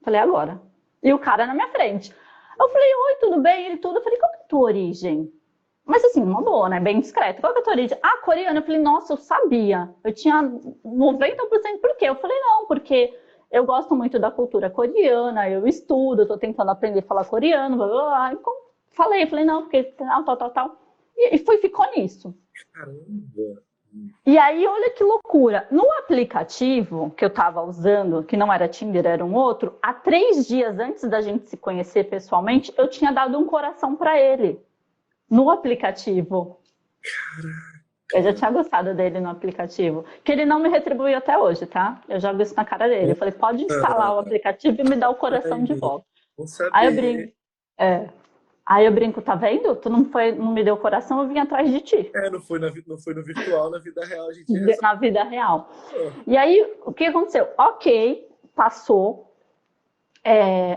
Falei, é agora. E o cara na minha frente. Eu falei, oi, tudo bem? Ele tudo. Eu falei, qual que é a tua origem? Mas assim, uma boa, né? Bem discreta. Qual que é a tua origem? Ah, coreana. Eu falei, nossa, eu sabia. Eu tinha 90%. Por quê? Eu falei, não, porque eu gosto muito da cultura coreana, eu estudo, tô tentando aprender a falar coreano, blá, blá, blá. Então, falei, não, porque tal. Ficou nisso. Caramba! E aí, olha que loucura. No aplicativo que eu estava usando, que não era Tinder, era um outro, há 3 dias antes da gente se conhecer pessoalmente, eu tinha dado um coração para ele no aplicativo. Eu já tinha gostado dele no aplicativo. Que ele não me retribuiu até hoje, tá? Eu jogo isso na cara dele. Eu falei, pode instalar o aplicativo e me dar o coração de volta. Vou Aí eu saber. brinco, é. Aí eu brinco, tá vendo? Tu não me deu coração, eu vim atrás de ti. Não foi no virtual, na vida real a gente resolve. Na vida real. E aí, o que aconteceu? Ok, passou.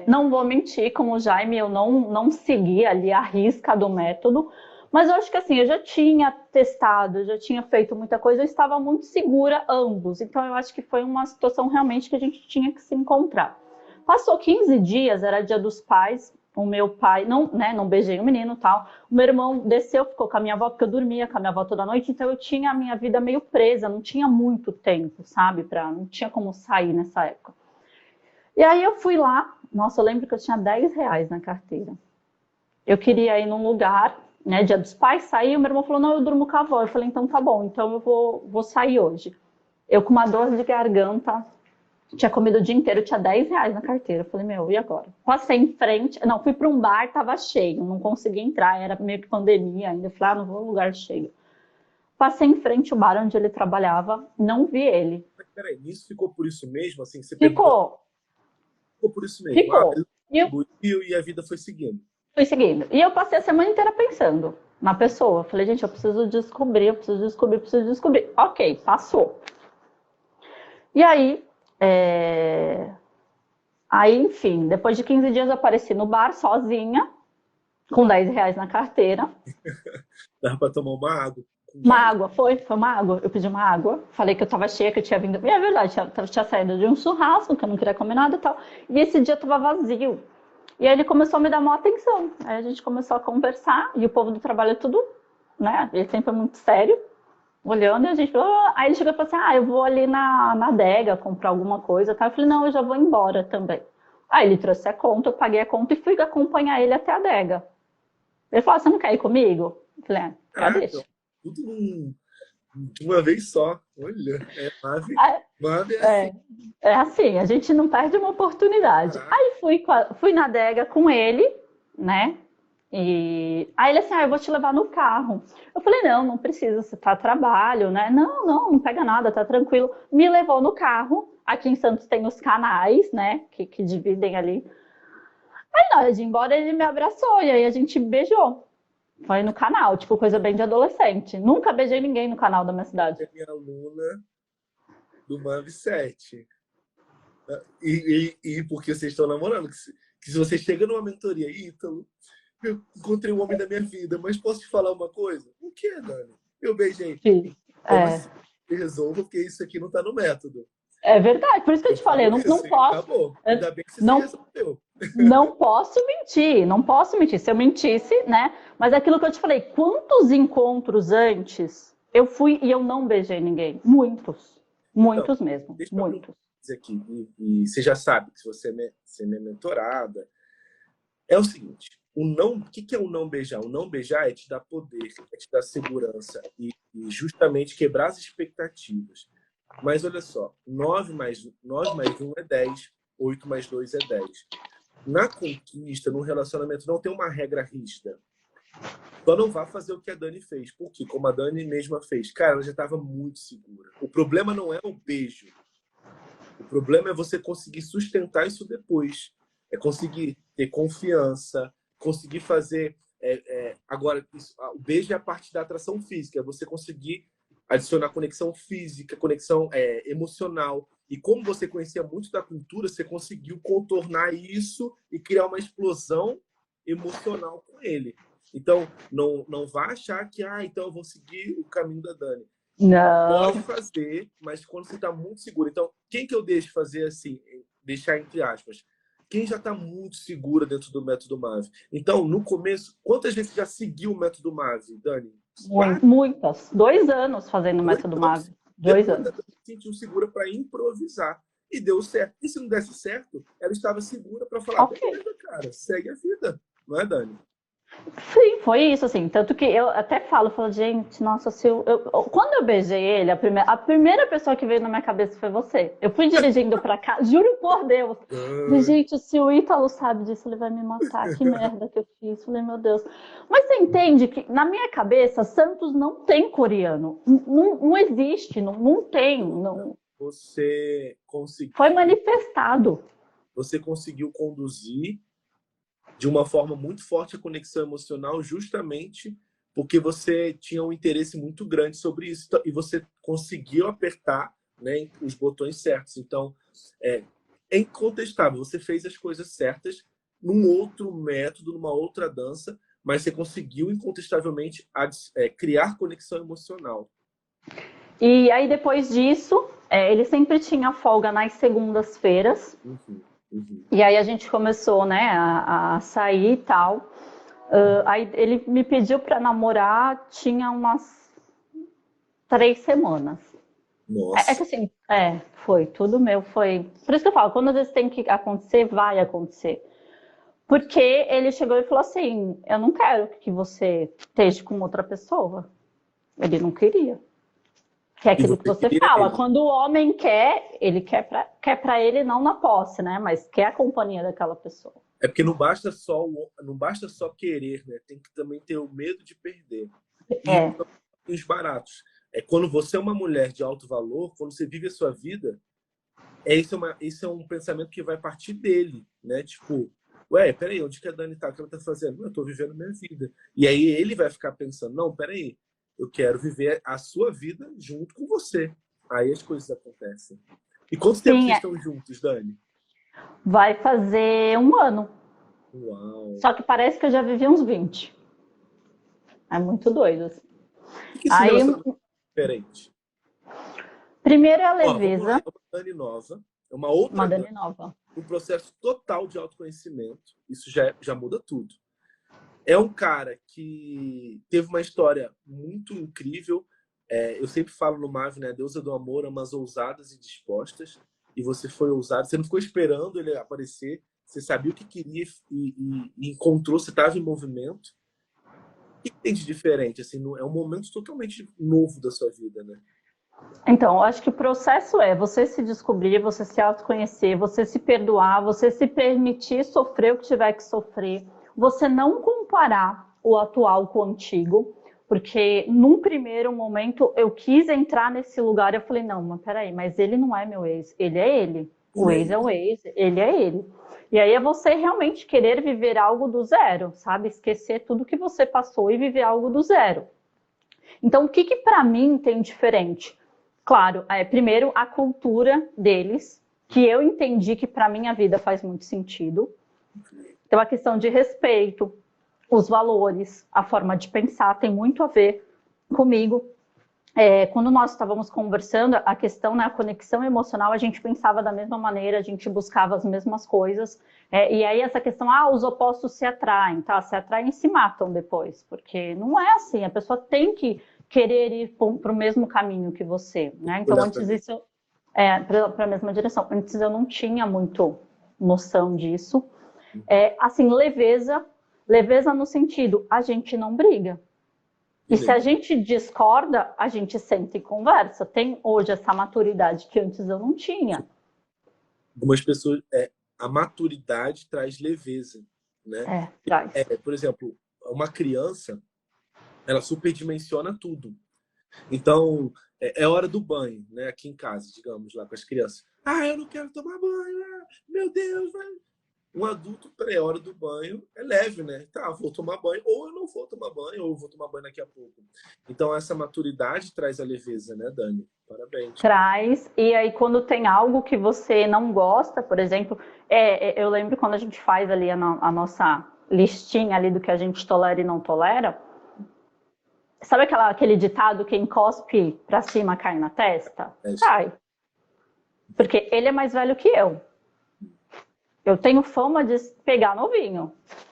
Não vou mentir, como o Jaime, eu não segui ali a risca do método, mas eu acho que assim, eu já tinha testado, eu já tinha feito muita coisa, eu estava muito segura ambos, então eu acho que foi uma situação realmente que a gente tinha que se encontrar. Passou 15 dias, era dia dos pais, o meu pai, não beijei o menino e tal, o meu irmão desceu, ficou com a minha avó, porque eu dormia com a minha avó toda noite, então eu tinha a minha vida meio presa, não tinha muito tempo, sabe, não tinha como sair nessa época. E aí eu fui lá, nossa, eu lembro que eu tinha R$ 10 na carteira. Eu queria ir num lugar, né, dia dos pais, sair, o meu irmão falou, não, eu durmo com a avó. Eu falei, então tá bom, então eu vou sair hoje. Eu com uma dor de garganta, tinha comido o dia inteiro, tinha R$ 10 na carteira. Eu falei, meu, e agora? Passei em frente, não, fui para um bar, tava cheio, não consegui entrar, era meio que pandemia ainda. Eu falei, não vou num lugar cheio. passei em frente ao bar onde ele trabalhava, não vi ele. Mas peraí, nisso ficou por isso mesmo? Assim, você Ficou. Ficou por isso mesmo? Ficou. E a vida foi seguindo. Fui seguindo. E eu passei a semana inteira pensando na pessoa. Falei, gente, eu preciso descobrir, eu preciso descobrir, eu preciso descobrir. Ok, passou. E aí, enfim, depois de 15 dias eu apareci no bar sozinha, com R$ 10 na carteira. Dava pra tomar uma água. Uma água, foi uma água. Eu pedi uma água, falei que eu tava cheia, que eu tinha vindo. E é verdade, tinha saído de um churrasco, que eu não queria comer nada e tal. E esse dia tava vazio. E aí ele começou a me dar maior atenção. Aí a gente começou a conversar, e o povo do trabalho é tudo, né? Ele sempre é muito sério, olhando, e a gente falou. Aí ele chegou e falou assim: eu vou ali na adega comprar alguma coisa. Tá? Eu falei: não, eu já vou embora também. Aí ele trouxe a conta, eu paguei a conta e fui acompanhar ele até a adega. Ele falou: você não quer ir comigo? Eu falei: deixa. Tudo de uma vez só. Olha, Mave é assim. É assim, a gente não perde uma oportunidade. Aí fui na adega com ele, né? E aí ele assim, eu vou te levar no carro. Eu falei, não precisa, você tá a trabalho, né? Não pega nada, tá tranquilo. Me levou no carro. Aqui em Santos tem os canais, né? Que dividem ali. Aí na hora de ir embora ele me abraçou e aí a gente beijou. Foi no canal, tipo, coisa bem de adolescente. Nunca beijei ninguém no canal da minha cidade. É minha aluna do Mave 7. E porque vocês estão namorando, que se você chega numa mentoria, Ítalo, eu encontrei o homem da minha vida, mas posso te falar uma coisa? O que, Dani? Eu beijei. Sim. Assim, eu resolvo, porque isso aqui não tá no método. É verdade, por isso que eu te falei, eu não posso. Acabou. Ainda bem que você não, se resolveu. Não posso mentir. Se eu mentisse, né? Mas aquilo que eu te falei, quantos encontros antes eu fui e eu não beijei ninguém? Muitos mesmo. Deixa muitos. Eu dizer aqui, e você já sabe que se você é minha mentorada, é o seguinte: o que é o não beijar? O não beijar é te dar poder, é te dar segurança e justamente quebrar as expectativas. Mas olha só, 9 mais 1 é 10, 8 mais 2 é 10. Na conquista, no relacionamento, não tem uma regra rígida. Só não vá fazer o que a Dani fez. Porque, como a Dani mesma fez, cara, ela já estava muito segura. O problema não é o beijo. O problema é você conseguir sustentar isso depois. É conseguir ter confiança, conseguir fazer... Agora, o beijo é a parte da atração física. É você conseguir adicionar conexão física, conexão emocional. E como você conhecia muito da cultura, você conseguiu contornar isso e criar uma explosão emocional com ele. Então, não vá achar que, então eu vou seguir o caminho da Dani. Não. Pode fazer, mas quando você está muito seguro. Então, quem que eu deixo fazer assim? Deixar entre aspas. Quem já está muito segura dentro do método MAVE. Então, no começo, quantas vezes você já seguiu o método MAVE, Dani? Muitas. 2 anos fazendo o método MAVE. 2 anos. Ela se sentiu segura para improvisar. E deu certo. E se não desse certo, ela estava segura para falar, beleza, cara, segue a vida. Não é, Dani? Sim, foi isso, assim. Tanto que eu até falo, gente, nossa, quando eu beijei ele, a primeira pessoa que veio na minha cabeça foi você. Eu fui dirigindo pra cá, juro por Deus. Gente, se o Ítalo sabe disso, ele vai me matar. Que merda que eu fiz. Falei, meu Deus. Mas você entende que, na minha cabeça, Santos não tem coreano. Não existe, não tem. Não. Você conseguiu. Foi manifestado. Você conseguiu conduzir de uma forma muito forte a conexão emocional, justamente porque você tinha um interesse muito grande sobre isso e você conseguiu apertar, né, os botões certos. Então, é incontestável, você fez as coisas certas num outro método, numa outra dança, mas você conseguiu incontestavelmente criar conexão emocional. E aí, depois disso, ele sempre tinha folga nas segundas-feiras. E aí a gente começou, né, a sair e tal. Aí ele me pediu para namorar, tinha umas 3 semanas. Nossa. É que assim, foi tudo meu, foi. Por isso que eu falo, quando às vezes tem que acontecer, vai acontecer. Porque ele chegou e falou assim, eu não quero que você esteja com outra pessoa. Ele não queria. Que é aquilo que você fala, quando o homem quer, ele quer pra ele não na posse, né? Mas quer a companhia daquela pessoa. É porque não basta só querer, né? Tem que também ter o medo de perder. E os baratos. quando você é uma mulher de alto valor, quando você vive a sua vida, esse é um pensamento que vai partir dele, né? Tipo, ué, peraí, onde que a Dani tá? O que ela tá fazendo? Eu tô vivendo minha vida. E aí ele vai ficar pensando, não, peraí, eu quero viver a sua vida junto com você. Aí as coisas acontecem. E quanto tempo Sim, vocês estão juntos, Dani? vai fazer 1 ano. Uau! Só que parece que eu já vivi uns 20. É muito doido, assim. O que esse Aí, relacionamento é diferente? primeiro é a Ó, vamos lá, leveza, é uma Dani nova, é uma outra uma Dani, Dani nova. um processo total de autoconhecimento. Isso já muda tudo. É um cara que teve uma história muito incrível. Eu sempre falo no Mav, né? Deusa do amor, amas ousadas e dispostas. E você foi ousado. Você não ficou esperando ele aparecer. Você sabia o que queria e encontrou. Você estava em movimento. O que tem de diferente? Assim, é um momento totalmente novo da sua vida, né? Então, eu acho que o processo é você se descobrir, você se autoconhecer, você se perdoar, você se permitir sofrer o que tiver que sofrer, você não comparar o atual com o antigo, porque num primeiro momento eu quis entrar nesse lugar e eu falei, não, mas peraí, mas ele não é meu ex, ele é ele. O ex é o ex, ele é ele. E aí é você realmente querer viver algo do zero, sabe? Esquecer tudo que você passou e viver algo do zero. Então, o que para mim tem diferente? Claro, primeiro a cultura deles, que eu entendi que para minha vida faz muito sentido. Então, a questão de respeito, os valores, a forma de pensar tem muito a ver comigo. Quando nós estávamos conversando, a questão, né, a conexão emocional, a gente pensava da mesma maneira, a gente buscava as mesmas coisas. E aí essa questão, os opostos se atraem, tá? Se atraem e se matam depois, porque não é assim, a pessoa tem que querer ir para o mesmo caminho que você, né? Então, antes isso, para a mesma direção. Antes eu não tinha muito noção disso. Assim, leveza no sentido, a gente não briga. E se a gente discorda, a gente senta e conversa. Tem hoje essa maturidade que antes eu não tinha. Algumas pessoas, a maturidade traz leveza, né? Traz. Por exemplo, uma criança, ela superdimensiona tudo. Então, é hora do banho, né? Aqui em casa, digamos, lá com as crianças. Eu não quero tomar banho, meu Deus, vai. Um adulto, peraí, a hora do banho é leve, né? Tá, vou tomar banho, ou eu não vou tomar banho, ou eu vou tomar banho daqui a pouco. Então, essa maturidade traz a leveza, né, Dani? Parabéns. Traz, e aí quando tem algo que você não gosta, por exemplo, eu lembro quando a gente faz ali a nossa listinha ali do que a gente tolera e não tolera, sabe aquele ditado, quem cospe pra cima cai na testa? Cai. Porque ele é mais velho que eu. Eu tenho fama de pegar novinho.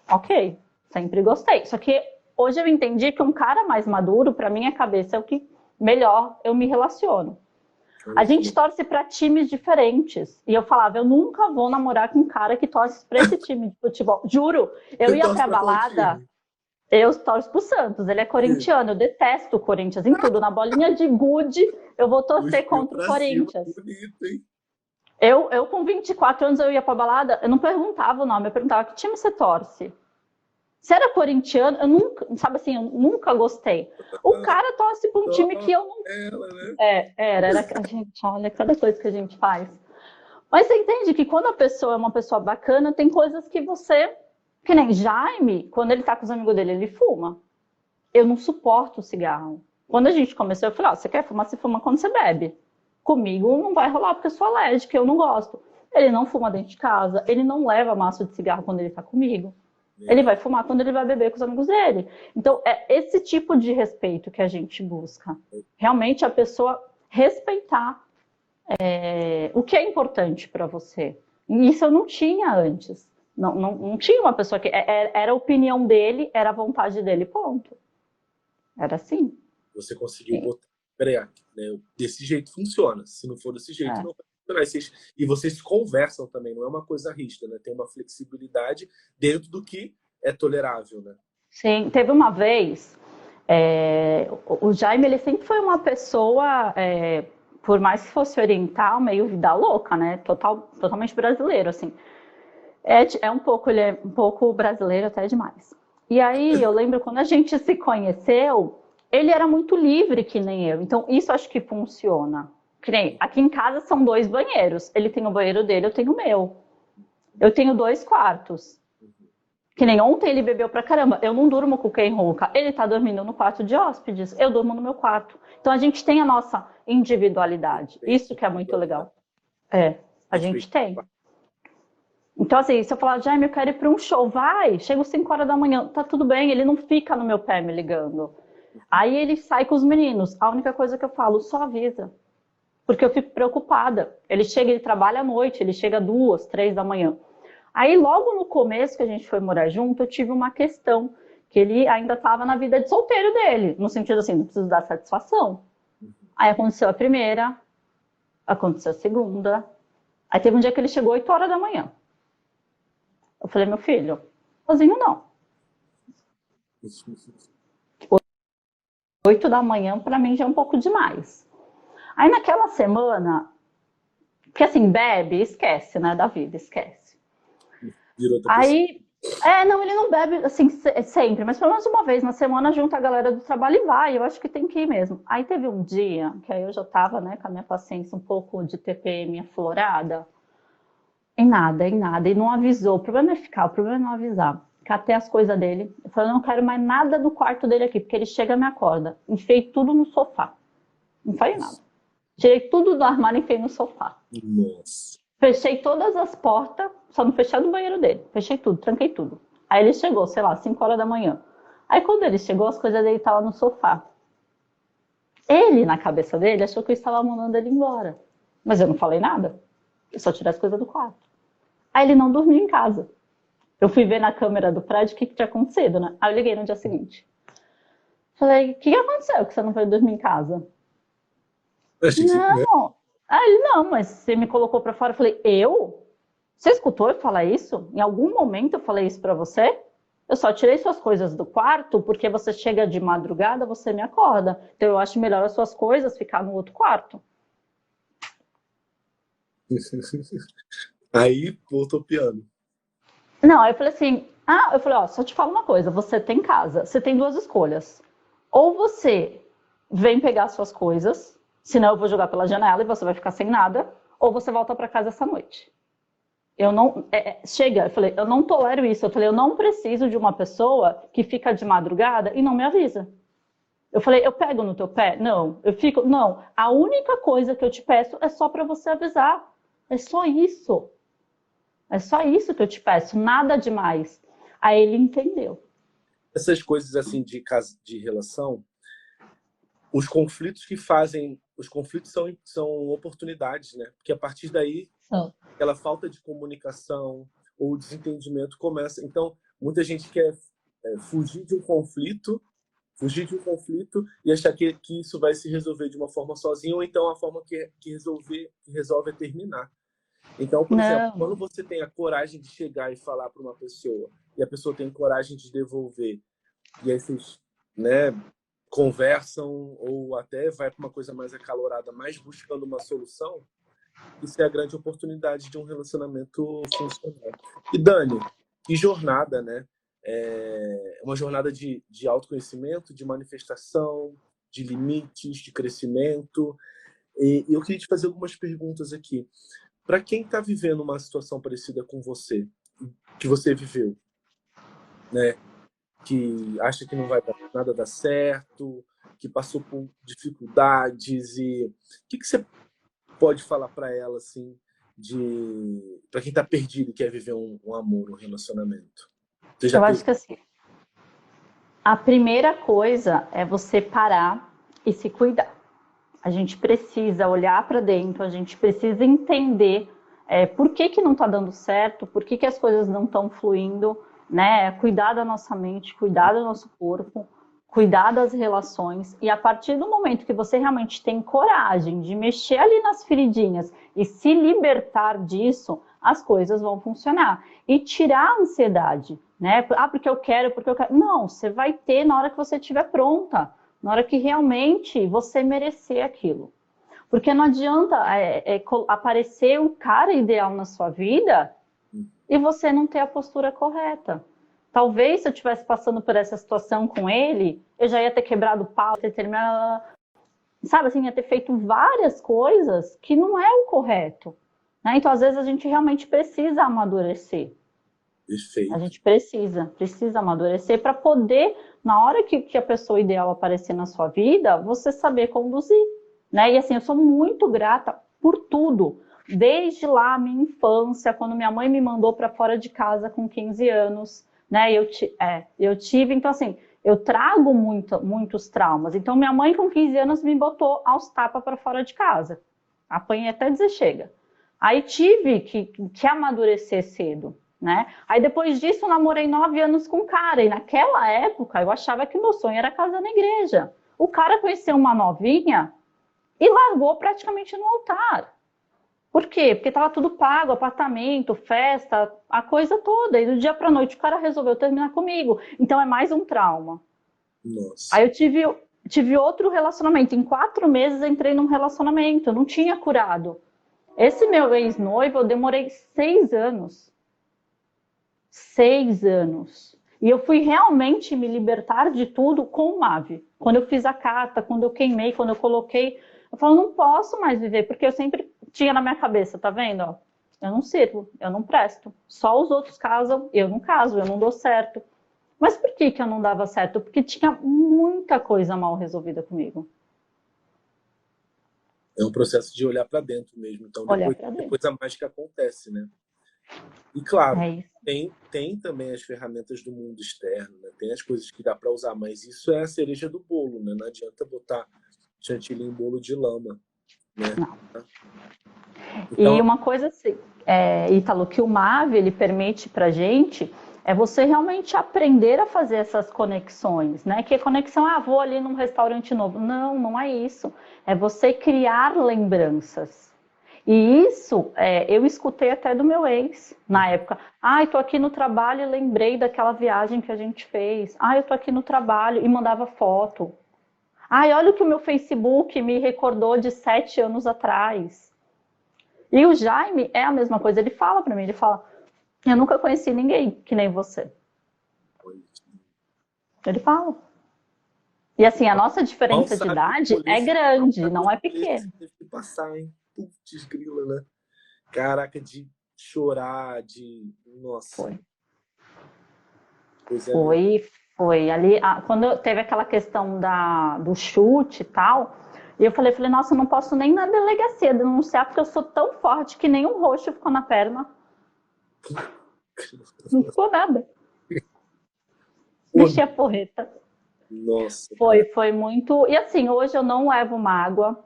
Ok, sempre gostei. Só que hoje eu entendi que um cara mais maduro, pra minha cabeça, é o que melhor eu me relaciono. A gente torce para times diferentes. E eu falava, eu nunca vou namorar com um cara que torce para esse time de futebol. Juro, eu ia pra balada, eu torço pro Santos, ele é corintiano, eu detesto o Corinthians em tudo. Na bolinha de gude, eu vou torcer contra o Corinthians. Bonito, hein? Eu com 24 anos, eu ia pra balada, eu não perguntava o nome, eu perguntava que time você torce. Se era corintiano, eu nunca, sabe assim, eu nunca gostei. O cara torce para um time que eu não... Era a gente, olha, cada coisa que a gente faz. Mas você entende que quando a pessoa é uma pessoa bacana, tem coisas que você... Que nem Jaime, quando ele tá com os amigos dele, ele fuma. Eu não suporto cigarro. Quando a gente começou, eu falei, você quer fumar? Você fuma quando você bebe. Comigo não vai rolar, porque eu sou alérgica, eu não gosto. Ele não fuma dentro de casa, ele não leva maço de cigarro quando ele tá comigo. Ele vai fumar quando ele vai beber com os amigos dele. Então, é esse tipo de respeito que a gente busca. Realmente, a pessoa respeitar o que é importante para você. E isso eu não tinha antes. Não tinha uma pessoa que... Era a opinião dele, era a vontade dele, ponto. Era assim. Você conseguiu botar... Peraí, né? Desse jeito funciona. Se não for desse jeito, não vai funcionar. E vocês conversam também, não é uma coisa rígida, né? Tem uma flexibilidade dentro do que é tolerável, né? Sim, teve uma vez... o Jaime, ele sempre foi uma pessoa... por mais que fosse oriental, meio vida louca, né? Totalmente brasileiro, assim. Ele é um pouco brasileiro até demais. E aí, eu lembro quando a gente se conheceu, ele era muito livre, que nem eu. Então, isso acho que funciona. Que nem, aqui em casa são 2 banheiros. Ele tem o banheiro dele, eu tenho o meu. Eu tenho 2 quartos. Que nem ontem ele bebeu pra caramba. Eu não durmo com quem ronca. Ele tá dormindo no quarto de hóspedes. Eu durmo no meu quarto. Então, a gente tem a nossa individualidade. Isso que é muito legal. A gente tem. Então, assim, se eu falar, Jaime, eu quero ir para um show, vai, chega às 5 horas da manhã, tá tudo bem, ele não fica no meu pé me ligando. Aí ele sai com os meninos, a única coisa que eu falo, só avisa, porque eu fico preocupada. Ele chega, ele trabalha à noite, ele chega 2, 3 da manhã. Aí logo no começo que a gente foi morar junto, eu tive uma questão, que ele ainda estava na vida de solteiro dele, no sentido assim, não preciso dar satisfação. Aí aconteceu a primeira, aconteceu a segunda, aí teve um dia que ele chegou 8 horas da manhã. Eu falei, meu filho, sozinho não. 8 da manhã para mim já é um pouco demais. Aí naquela semana, porque assim, bebe, esquece, né, da vida, esquece. Aí, não, ele não bebe assim sempre, mas pelo menos uma vez na semana junta a galera do trabalho e vai, eu acho que tem que ir mesmo. Aí teve um dia, que aí eu já tava, né, com a minha paciência um pouco de TPM aflorada, em nada, e não avisou. O problema é ficar, o problema é não avisar. Catei as coisas dele, eu falei, não quero mais nada do quarto dele aqui, porque ele chega e me acorda. Enfiei tudo no sofá. Não falei nada. Tirei tudo do armário e enfiei no sofá. Nossa. Fechei todas as portas, só não fechei do banheiro dele. Fechei tudo, tranquei tudo. Aí ele chegou, sei lá, 5 horas da manhã. Aí quando ele chegou, as coisas dele estavam no sofá. Ele, na cabeça dele, achou que eu estava mandando ele embora. Mas eu não falei nada. Eu só tirei as coisas do quarto. Aí ele não dormiu em casa. Eu fui ver na câmera do prédio o que tinha acontecido, né? Aí eu liguei no dia seguinte. Falei, o que aconteceu que você não veio dormir em casa? Não. Aí ele, não, mas você me colocou pra fora. Eu falei, eu? Você escutou eu falar isso? Em algum momento eu falei isso pra você? Eu só tirei suas coisas do quarto porque você chega de madrugada, você me acorda. Então eu acho melhor as suas coisas ficar no outro quarto. Aí voltou o piano. Não, aí eu falei assim, eu falei, ó, só te falo uma coisa, você tem casa, você tem 2 escolhas. Ou você vem pegar suas coisas, senão eu vou jogar pela janela e você vai ficar sem nada, ou você volta pra casa essa noite. Eu não, chega, eu falei, eu não tolero isso. Eu falei, eu não preciso de uma pessoa que fica de madrugada e não me avisa. Eu falei, eu pego no teu pé? Não. Eu fico, não. A única coisa que eu te peço é só pra você avisar. É só isso. É só isso que eu te peço, nada demais. Aí ele entendeu. Essas coisas assim de relação, os conflitos que fazem, os conflitos são oportunidades, né? Porque a partir daí, aquela falta de comunicação ou desentendimento começa. Então, muita gente quer fugir de um conflito e achar que isso vai se resolver de uma forma sozinho, ou então a forma que resolve é terminar. Então, por exemplo, quando você tem a coragem de chegar e falar para uma pessoa, e a pessoa tem coragem de devolver, e aí vocês, né, conversam, ou até vai para uma coisa mais acalorada, mais buscando uma solução, isso é a grande oportunidade de um relacionamento funcional. E Dani, que jornada, né? É uma jornada de autoconhecimento, de manifestação, de limites, de crescimento. E eu queria te fazer algumas perguntas aqui. Para quem está vivendo uma situação parecida com você, que você viveu, né? Que acha que não vai nada dar certo, que passou por dificuldades, e o que você pode falar para ela assim, para quem está perdido e quer viver um amor, um relacionamento? Eu acho que assim, a primeira coisa é você parar e se cuidar. A gente precisa olhar para dentro, a gente precisa entender por que não está dando certo, por que as coisas não estão fluindo, né? Cuidar da nossa mente, cuidar do nosso corpo, cuidar das relações. E a partir do momento que você realmente tem coragem de mexer ali nas feridinhas e se libertar disso, as coisas vão funcionar. E tirar a ansiedade, né? Porque eu quero, porque eu quero. Não, você vai ter na hora que você estiver pronta. Na hora que realmente você merecer aquilo. Porque não adianta aparecer o cara ideal na sua vida e você não ter a postura correta. Talvez se eu estivesse passando por essa situação com ele, eu já ia ter quebrado o pau, ter terminado, sabe assim, ia ter feito várias coisas que não é o correto, né? Então, às vezes, a gente realmente precisa amadurecer. Perfeito. A gente precisa amadurecer para poder, na hora que a pessoa ideal aparecer na sua vida, você saber conduzir, né? E assim, eu sou muito grata por tudo. Desde lá, minha infância, quando minha mãe me mandou para fora de casa com 15 anos, né? Eu tive, então assim, eu trago muitos traumas. Então, minha mãe com 15 anos me botou aos tapas para fora de casa. Apanhei até dizer chega. Aí tive que amadurecer cedo, né? Aí depois disso eu namorei 9 anos com um cara, e naquela época eu achava que o meu sonho era casar na igreja. O cara conheceu uma novinha e largou praticamente no altar. Por quê? Porque estava tudo pago, apartamento, festa, a coisa toda. E do dia para a noite o cara resolveu terminar comigo. Então é mais um trauma. Nossa. Aí eu tive outro relacionamento. Em 4 meses eu entrei num relacionamento, eu não tinha curado. Esse meu ex-noivo eu demorei 6 anos. 6 anos. E eu fui realmente me libertar de tudo com o MAV. Quando eu fiz a carta, quando eu queimei, quando eu coloquei, eu falo, não posso mais viver, porque eu sempre tinha na minha cabeça, tá vendo? Ó, eu não sirvo, eu não presto. Só os outros casam, eu não caso, eu não dou certo. Mas por que eu não dava certo? Porque tinha muita coisa mal resolvida comigo. É um processo de olhar para dentro mesmo. Então, depois a mágica acontece, né? E claro, tem também as ferramentas do mundo externo, né? Tem as coisas que dá para usar, mas isso é a cereja do bolo, né? Não adianta botar chantilly em bolo de lama, né? Não. Então, e uma coisa assim, Ítalo, que o MAV ele permite para gente é você realmente aprender a fazer essas conexões, né? Que conexão, vou ali num restaurante novo. Não, não é isso. É você criar lembranças. E isso eu escutei até do meu ex na época. Tô aqui no trabalho e lembrei daquela viagem que a gente fez. Eu tô aqui no trabalho e mandava foto. Olha o que o meu Facebook me recordou de 7 anos atrás. E o Jaime é a mesma coisa. Ele fala para mim, ele fala, eu nunca conheci ninguém que nem você. Ele fala. E assim, a nossa diferença de idade é grande, não é pequena. Teve que passar, hein? Putz, grila, né? Caraca, de chorar, de... Nossa. Foi. Ali, quando teve aquela questão do chute e tal, e eu falei, nossa, eu não posso nem na delegacia denunciar, porque eu sou tão forte que nem um roxo ficou na perna. Não ficou nada. Mexi a porreta. Nossa. Foi muito... E assim, hoje eu não levo mágoa.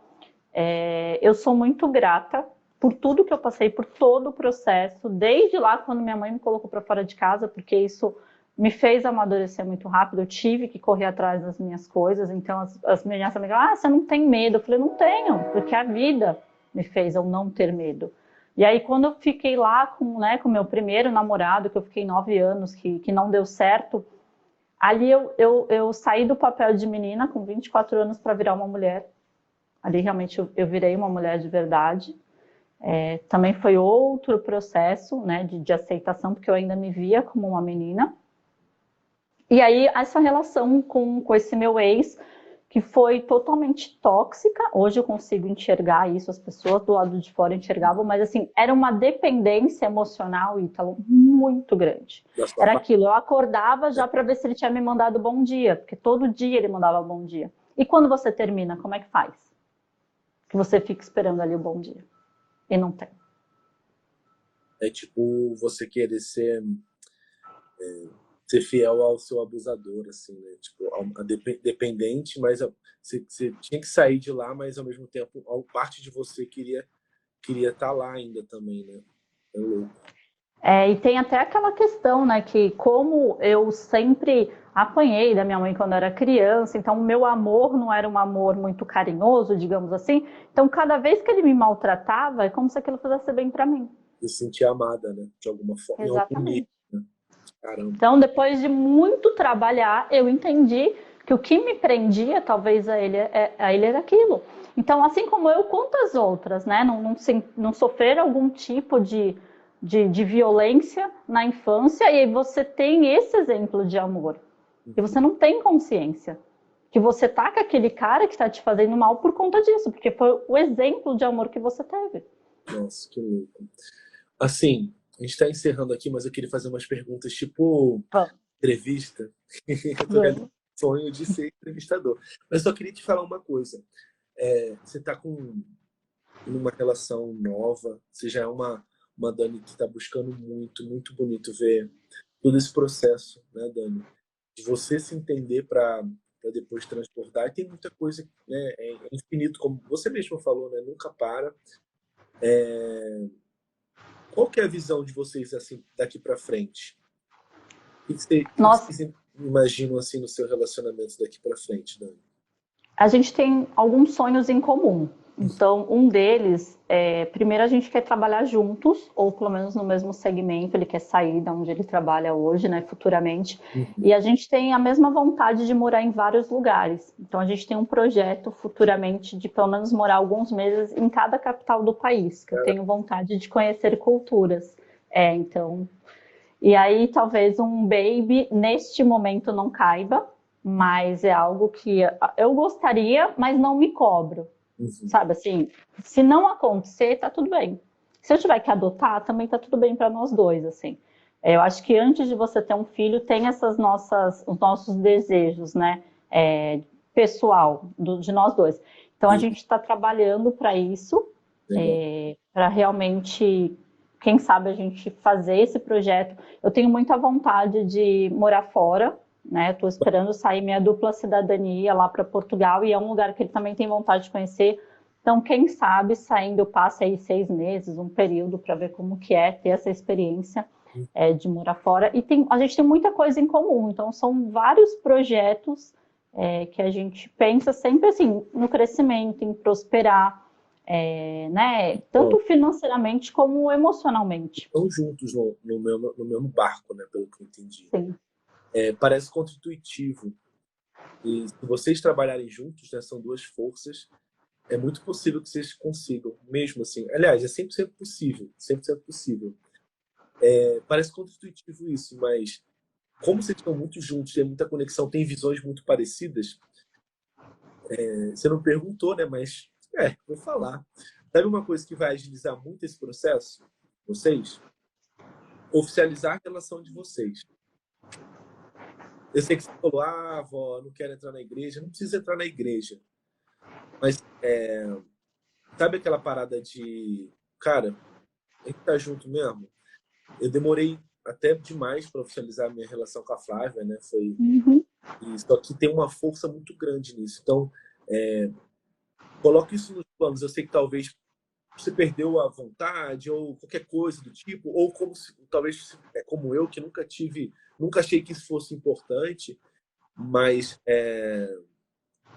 Eu sou muito grata por tudo que eu passei, por todo o processo, desde lá quando minha mãe me colocou para fora de casa, porque isso me fez amadurecer muito rápido. Eu tive que correr atrás das minhas coisas. Então as minhas amigas, você não tem medo? Eu falei, não tenho, porque a vida me fez eu não ter medo. E aí quando eu fiquei lá com o meu primeiro namorado, que eu fiquei 9 anos, que não deu certo, ali eu saí do papel de menina com 24 anos para virar uma mulher. Ali realmente eu virei uma mulher de verdade. Também foi outro processo, né, de aceitação, porque eu ainda me via como uma menina. E aí essa relação com esse meu ex, que foi totalmente tóxica, hoje eu consigo enxergar isso, as pessoas do lado de fora enxergavam, mas assim, era uma dependência emocional, Ítalo, muito grande. Era aquilo, eu acordava já para ver se ele tinha me mandado bom dia, porque todo dia ele mandava bom dia. E quando você termina, como é que faz? Que você fica esperando ali o bom dia. E não tem. É tipo você querer ser fiel ao seu abusador, assim, né? Tipo, dependente, mas você tinha que sair de lá, mas ao mesmo tempo, parte de você queria estar lá ainda também, né? É louco. E tem até aquela questão, né, que como eu sempre apanhei da minha mãe quando eu era criança, então o meu amor não era um amor muito carinhoso, digamos assim, então cada vez que ele me maltratava, é como se aquilo fizesse bem para mim. Eu sentia amada, né, de alguma forma. Exatamente. Né? Caramba. Então, depois de muito trabalhar, eu entendi que o que me prendia, talvez a ele era aquilo. Então, assim como eu, quantas outras, né, não sofreram algum tipo de de violência na infância, e aí você tem esse exemplo de amor. E você não tem consciência que você tá com aquele cara que tá te fazendo mal por conta disso, porque foi o exemplo de amor que você teve. Nossa, que louco. Assim, a gente está encerrando aqui, mas eu queria fazer umas perguntas tipo entrevista. Eu tô realizando o sonho de ser entrevistador. Mas eu só queria te falar uma coisa. Você está com uma relação nova, você já é uma Dani que está buscando muito, muito bonito ver todo esse processo, né, Dani? De você se entender para depois transportar. E tem muita coisa, né? É infinito, como você mesmo falou, né? Nunca para. Qual que é a visão de vocês assim daqui para frente? O que vocês imaginam assim no seu relacionamento daqui para frente, Dani? A gente tem alguns sonhos em comum. Então, um deles primeiro a gente quer trabalhar juntos, ou pelo menos no mesmo segmento, ele quer sair da onde ele trabalha hoje, né, futuramente. E a gente tem a mesma vontade de morar em vários lugares. Então, a gente tem um projeto futuramente de pelo menos morar alguns meses em cada capital do país, que eu tenho vontade de conhecer culturas. Então... E aí, talvez um baby, neste momento, não caiba, mas é algo que eu gostaria, mas não me cobro. Sabe assim, se não acontecer, tá tudo bem. Se eu tiver que adotar, também tá tudo bem para nós dois, assim. Eu acho que antes de você ter um filho, tem os nossos desejos, né? Pessoal, de nós dois. Então, a gente está trabalhando para isso, para realmente, quem sabe, a gente fazer esse projeto. Eu tenho muita vontade de morar fora, né? Estou esperando sair minha dupla cidadania lá para Portugal, e é um lugar que ele também tem vontade de conhecer. Então, quem sabe, saindo, eu passo aí 6 meses, um período, para ver como que é ter essa experiência de morar fora. E a gente tem muita coisa em comum, então são vários projetos que a gente pensa sempre assim, no crescimento, em prosperar, né? Tanto financeiramente como emocionalmente. Estão juntos no mesmo barco, né? Pelo que eu entendi. Sim. Parece contra-intuitivo. E se vocês trabalharem juntos, né, são duas forças, é muito possível que vocês consigam, mesmo assim. Aliás, é 100% possível, 100% possível. Parece contra-intuitivo isso, mas como vocês estão muito juntos, tem muita conexão, tem visões muito parecidas, você não perguntou, né, mas vou falar. Sabe uma coisa que vai agilizar muito esse processo? Vocês? Oficializar a relação de vocês. Eu sei que você falou, avó, não quero entrar na igreja. Não precisa entrar na igreja. Mas, sabe aquela parada de, cara, a gente tá junto mesmo? Eu demorei até demais para oficializar a minha relação com a Flávia, né? Só que tem uma força muito grande nisso. Então, coloque isso nos planos. Eu sei que talvez você perdeu a vontade ou qualquer coisa do tipo, ou talvez como eu, que nunca achei que isso fosse importante, mas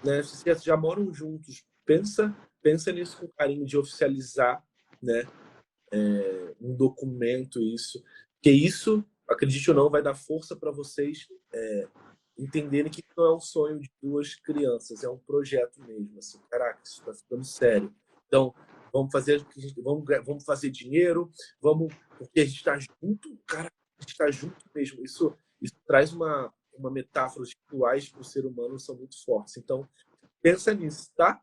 né, vocês já moram juntos, pensa nisso com carinho, de oficializar, né, um documento, que isso, acredite ou não, vai dar força para vocês entenderem que não é um sonho de duas crianças, é um projeto mesmo, assim, caraca, isso está ficando sério. Então, vamos fazer dinheiro, porque a gente está junto, cara, a gente está junto mesmo. Isso traz uma metáfora, os rituais para o ser humano são muito fortes. Então, pensa nisso, tá?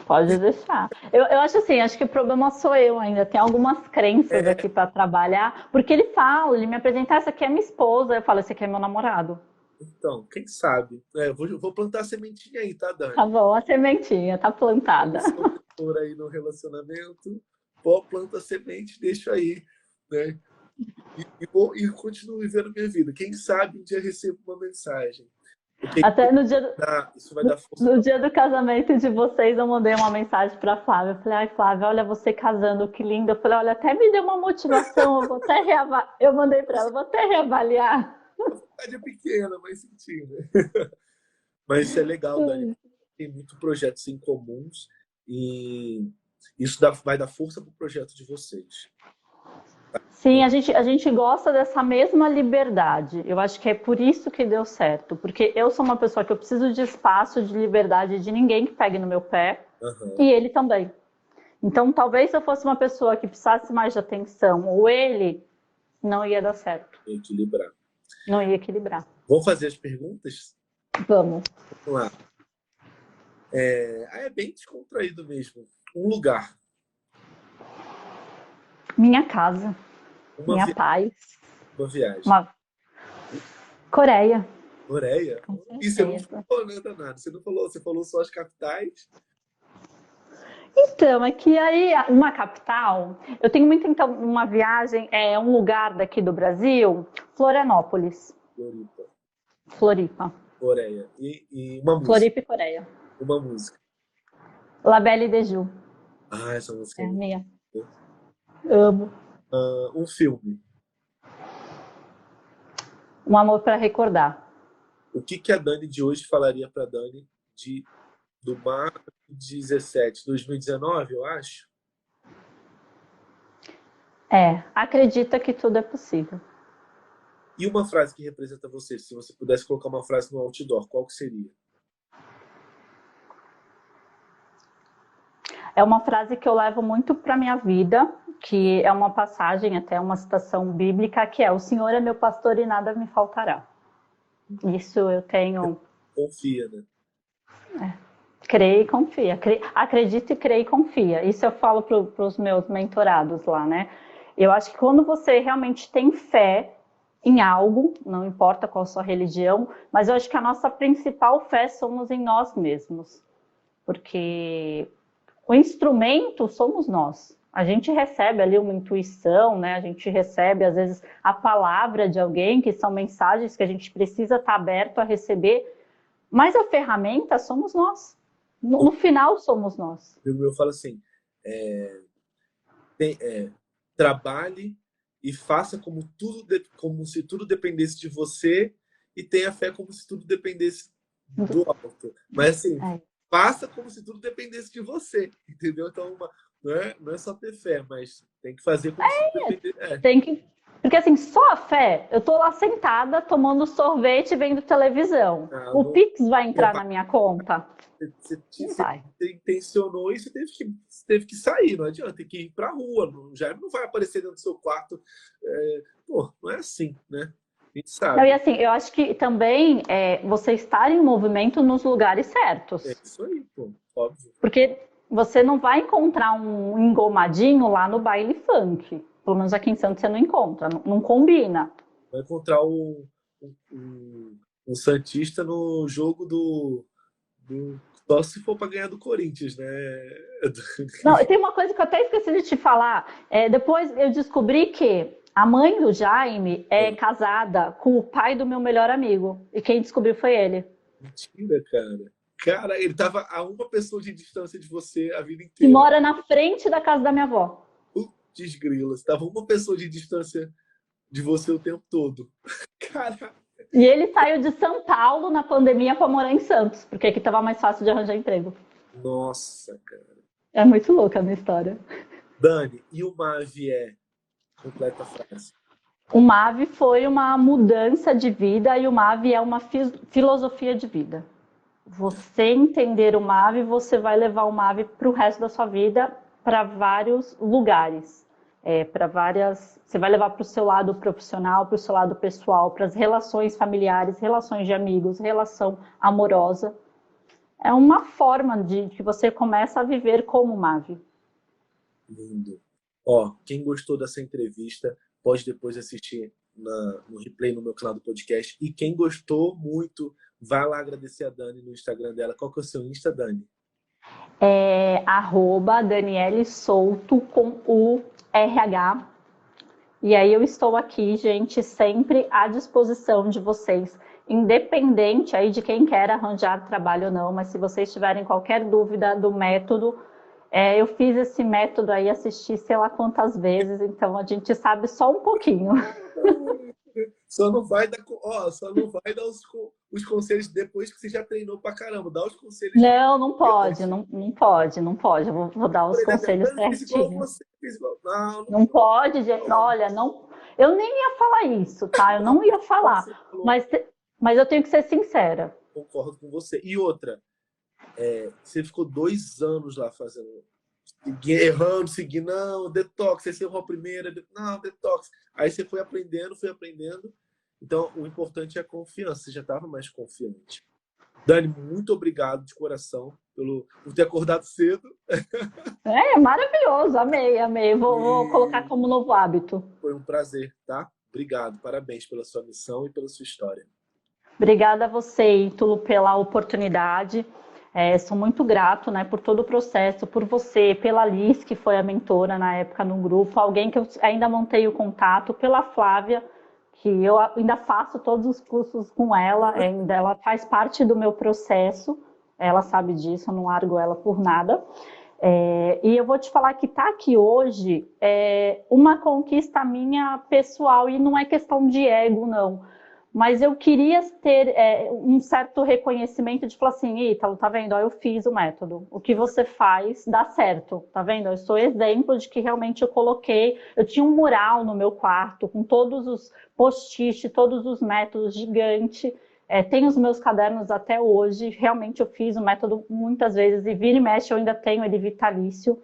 Pode deixar. Eu acho assim, acho que o problema sou eu ainda. Tem algumas crenças aqui para trabalhar, porque ele me apresenta, essa aqui é minha esposa, eu falo, esse aqui é meu namorado. Então, quem sabe? Vou plantar a sementinha aí, tá, Dani? Tá bom, a sementinha tá plantada. Por aí no relacionamento, planta a semente, deixa aí, né? E continuo vivendo minha vida. Quem sabe um dia recebo uma mensagem. Porque até no dia, isso vai dar força. No dia do casamento de vocês, eu mandei uma mensagem para Flávia. Eu falei, ai, Flávia, olha você casando, que lindo. Eu falei, olha, até me deu uma motivação, eu mandei para ela, vou até reavaliar. A vontade é pequena, mas senti, né? Mas isso é legal, Dani. Tem muitos projetos em comuns e isso vai dar força para o projeto de vocês. Sim, a gente gosta dessa mesma liberdade. Eu acho que é por isso que deu certo. Porque eu sou uma pessoa que eu preciso de espaço, de liberdade, de ninguém que pegue no meu pé. E ele também. Então, talvez se eu fosse uma pessoa que precisasse mais de atenção, ou ele, não ia dar certo. Equilibrar. Não ia equilibrar. Vamos fazer as perguntas? Vamos. Vamos lá. É bem descontraído mesmo. Um lugar. Minha casa. Minha paz. Uma viagem. Coreia. Coreia? E você não falou, né, danado? Você falou só as capitais. Então, é que aí, uma capital, eu tenho muito, então, uma viagem, um lugar daqui do Brasil, Florianópolis. Floripa. Coreia. E uma música. Floripa e Coreia. Uma música. La Belle de Ju. Ah, essa música é minha. Muito. Amo. Um filme. Um Amor para Recordar. O que a Dani de hoje falaria para Dani do março de 2019, eu acho? Acredita que tudo é possível. E uma frase que representa você? Se você pudesse colocar uma frase no outdoor, qual que seria? É uma frase que eu levo muito para minha vida, que é uma passagem, até uma citação bíblica, que é: o Senhor é meu pastor e nada me faltará. Isso eu tenho... Confia, né? Creia e confia. Acredita e creia e confia. Isso eu falo para os meus mentorados lá, né? Eu acho que quando você realmente tem fé em algo, não importa qual a sua religião, mas eu acho que a nossa principal fé somos em nós mesmos. Porque o instrumento somos nós. A gente recebe ali uma intuição, né? A gente recebe, às vezes, a palavra de alguém, que são mensagens que a gente precisa estar aberto a receber, mas a ferramenta somos nós. No final, somos nós. Eu falo assim, trabalhe e faça como se tudo dependesse de você, e tenha fé como se tudo dependesse do alto. Mas assim, faça como se tudo dependesse de você, entendeu? Então, não é só ter fé, mas tem que fazer como se tudo dependesse. Tem que... Porque assim, só a fé, eu tô lá sentada, tomando sorvete, vendo televisão. O Pix vai entrar na minha conta? Você intencionou e você teve que sair, não adianta, tem que ir pra rua, já não vai aparecer dentro do seu quarto. Não é assim, né? A gente sabe. Não, e assim, eu acho que também você estar em movimento nos lugares certos. É isso aí, pô, óbvio. Porque você não vai encontrar um engomadinho lá no baile funk. Pelo menos aqui em Santos você não encontra, não combina. Vai encontrar um santista no jogo só se for para ganhar do Corinthians, né? Não, tem uma coisa que eu até esqueci de te falar. Depois eu descobri que a mãe do Jaime é casada com o pai do meu melhor amigo. E quem descobriu foi ele. Mentira, cara. Cara, ele tava a uma pessoa de distância de você a vida inteira. Que mora na frente da casa da minha avó. Putz grila, você tava uma pessoa de distância de você o tempo todo. Caraca. E ele saiu de São Paulo na pandemia para morar em Santos, porque aqui tava mais fácil de arranjar emprego. Nossa, cara. É muito louca a minha história. Dani, e o MAVE completa a frase? O MAVE foi uma mudança de vida e o MAVE é uma filosofia de vida. Você entender o MAVE, você vai levar o MAVE para o resto da sua vida, para vários lugares. Você vai levar para o seu lado profissional, para o seu lado pessoal, para as relações familiares, relações de amigos, relação amorosa. É uma forma de que você começa a viver como MAVE. Lindo. Quem gostou dessa entrevista pode depois assistir no replay no meu canal do podcast. E quem gostou muito, vai lá agradecer a Dani no Instagram dela. Qual que é o seu Insta, Dani? @Daniele Souto com o RH. E aí eu estou aqui, gente, sempre à disposição de vocês, independente aí de quem quer arranjar trabalho ou não, mas se vocês tiverem qualquer dúvida do método, eu fiz esse método aí, assisti sei lá quantas vezes, então a gente sabe só um pouquinho. Só não vai dar os conselhos depois que você já treinou pra caramba. Dá os conselhos. Não pode. Eu vou dar os conselhos certinhos. Não pode, gente. Olha, não. Eu nem ia falar isso, tá? Eu não ia falar. Mas eu tenho que ser sincera. Concordo com você. E outra, você ficou 2 anos lá fazendo errando, seguir, não, detox, aí você errou a primeira, não, detox. Aí você foi aprendendo. Então, o importante é a confiança, você já estava mais confiante. Dani, muito obrigado de coração por ter acordado cedo. É maravilhoso, amei. Vou colocar como novo hábito. Foi um prazer, tá? Obrigado, parabéns pela sua missão e pela sua história. Obrigada a você, Ítalo, pela oportunidade. Sou muito grato, né, por todo o processo, por você, pela Liz, que foi a mentora na época no grupo, alguém que eu ainda mantenho contato, pela Flávia, que eu ainda faço todos os cursos com ela, ainda ela faz parte do meu processo, ela sabe disso, eu não largo ela por nada. E eu vou te falar que estar aqui hoje é uma conquista minha pessoal, e não é questão de ego, não. Mas eu queria ter um certo reconhecimento de falar assim, Ítalo, tá vendo? Ó, eu fiz o método. O que você faz dá certo, tá vendo? Eu sou exemplo de que realmente eu tinha um mural no meu quarto com todos os post-it, todos os métodos gigante. Tenho os meus cadernos até hoje. Realmente eu fiz o método muitas vezes e vira e mexe eu ainda tenho ele vitalício.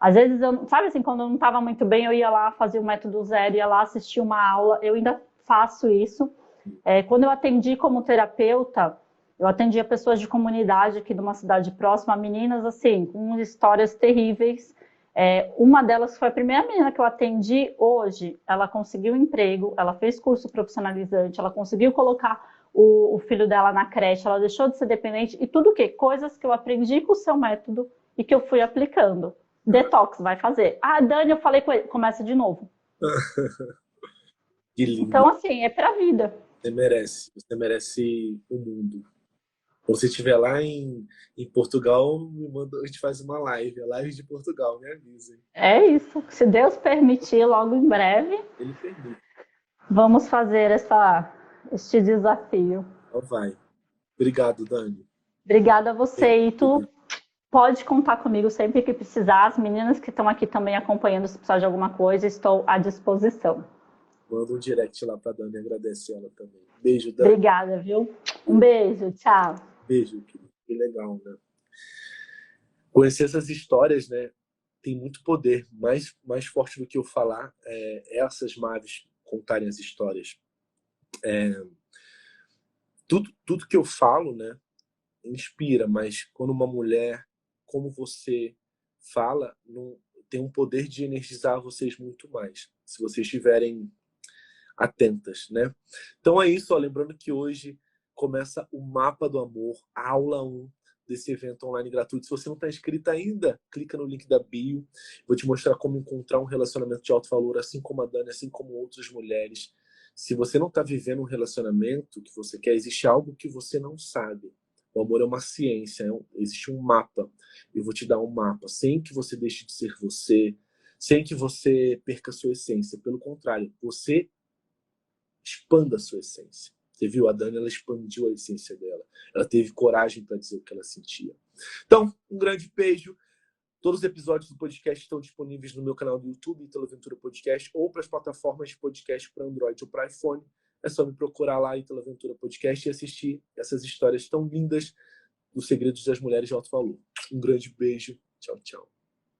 Às vezes, sabe assim, quando eu não estava muito bem, eu ia lá fazer o método zero, ia lá assistir uma aula. Eu ainda faço isso. Quando eu atendi como terapeuta, eu atendia pessoas de comunidade aqui de uma cidade próxima, meninas assim, com histórias terríveis. Uma delas foi a primeira menina que eu atendi hoje. Ela conseguiu um emprego, ela fez curso profissionalizante, ela conseguiu colocar o filho dela na creche, ela deixou de ser dependente. E tudo o quê? Coisas que eu aprendi com o seu método e que eu fui aplicando. Detox, vai fazer. Ah, Dani, eu falei com ele, começa de novo. Que lindo. Então, assim, é pra vida. Você merece o mundo. Quando você estiver lá em Portugal, a gente faz uma live, a live de Portugal, me avisem. É isso. Se Deus permitir, logo em breve, Ele permite. vamos fazer este desafio. Então vai. Obrigado, Dani. Obrigada a você, e tu pode contar comigo sempre que precisar. As meninas que estão aqui também acompanhando, se precisar de alguma coisa, estou à disposição. Manda um direct lá pra Dani e agradece ela também. Beijo, Dani. Obrigada, viu? Um beijo, tchau. Beijo, querido. Que legal, né? Conhecer essas histórias, né? Tem muito poder. Mais forte do que eu falar é essas Mavis contarem as histórias. Tudo que eu falo, né? Inspira, mas quando uma mulher como você fala, tem um poder de energizar vocês muito mais, se vocês estiverem atentas, né? Então é isso, ó, lembrando que hoje começa o Mapa do Amor, a aula 1 desse evento online gratuito. Se você não está inscrito ainda, clica no link da bio. Vou te mostrar como encontrar um relacionamento de alto valor, assim como a Dani, assim como outras mulheres. Se você não está vivendo um relacionamento que você quer, existe algo que você não sabe. O amor é uma ciência, existe um mapa. Eu vou te dar um mapa, sem que você deixe de ser você, sem que você perca a sua essência. Pelo contrário, você expanda a sua essência. Você viu? A Dani, ela expandiu a essência dela. Ela teve coragem para dizer o que ela sentia. Então, um grande beijo. Todos os episódios do podcast estão disponíveis no meu canal do YouTube, Ítalo Ventura Podcast, ou para as plataformas de podcast para Android ou para iPhone. É só me procurar lá, Ítalo Ventura Podcast, e assistir essas histórias tão lindas dos segredos das mulheres de alto valor. Um grande beijo. Tchau, tchau.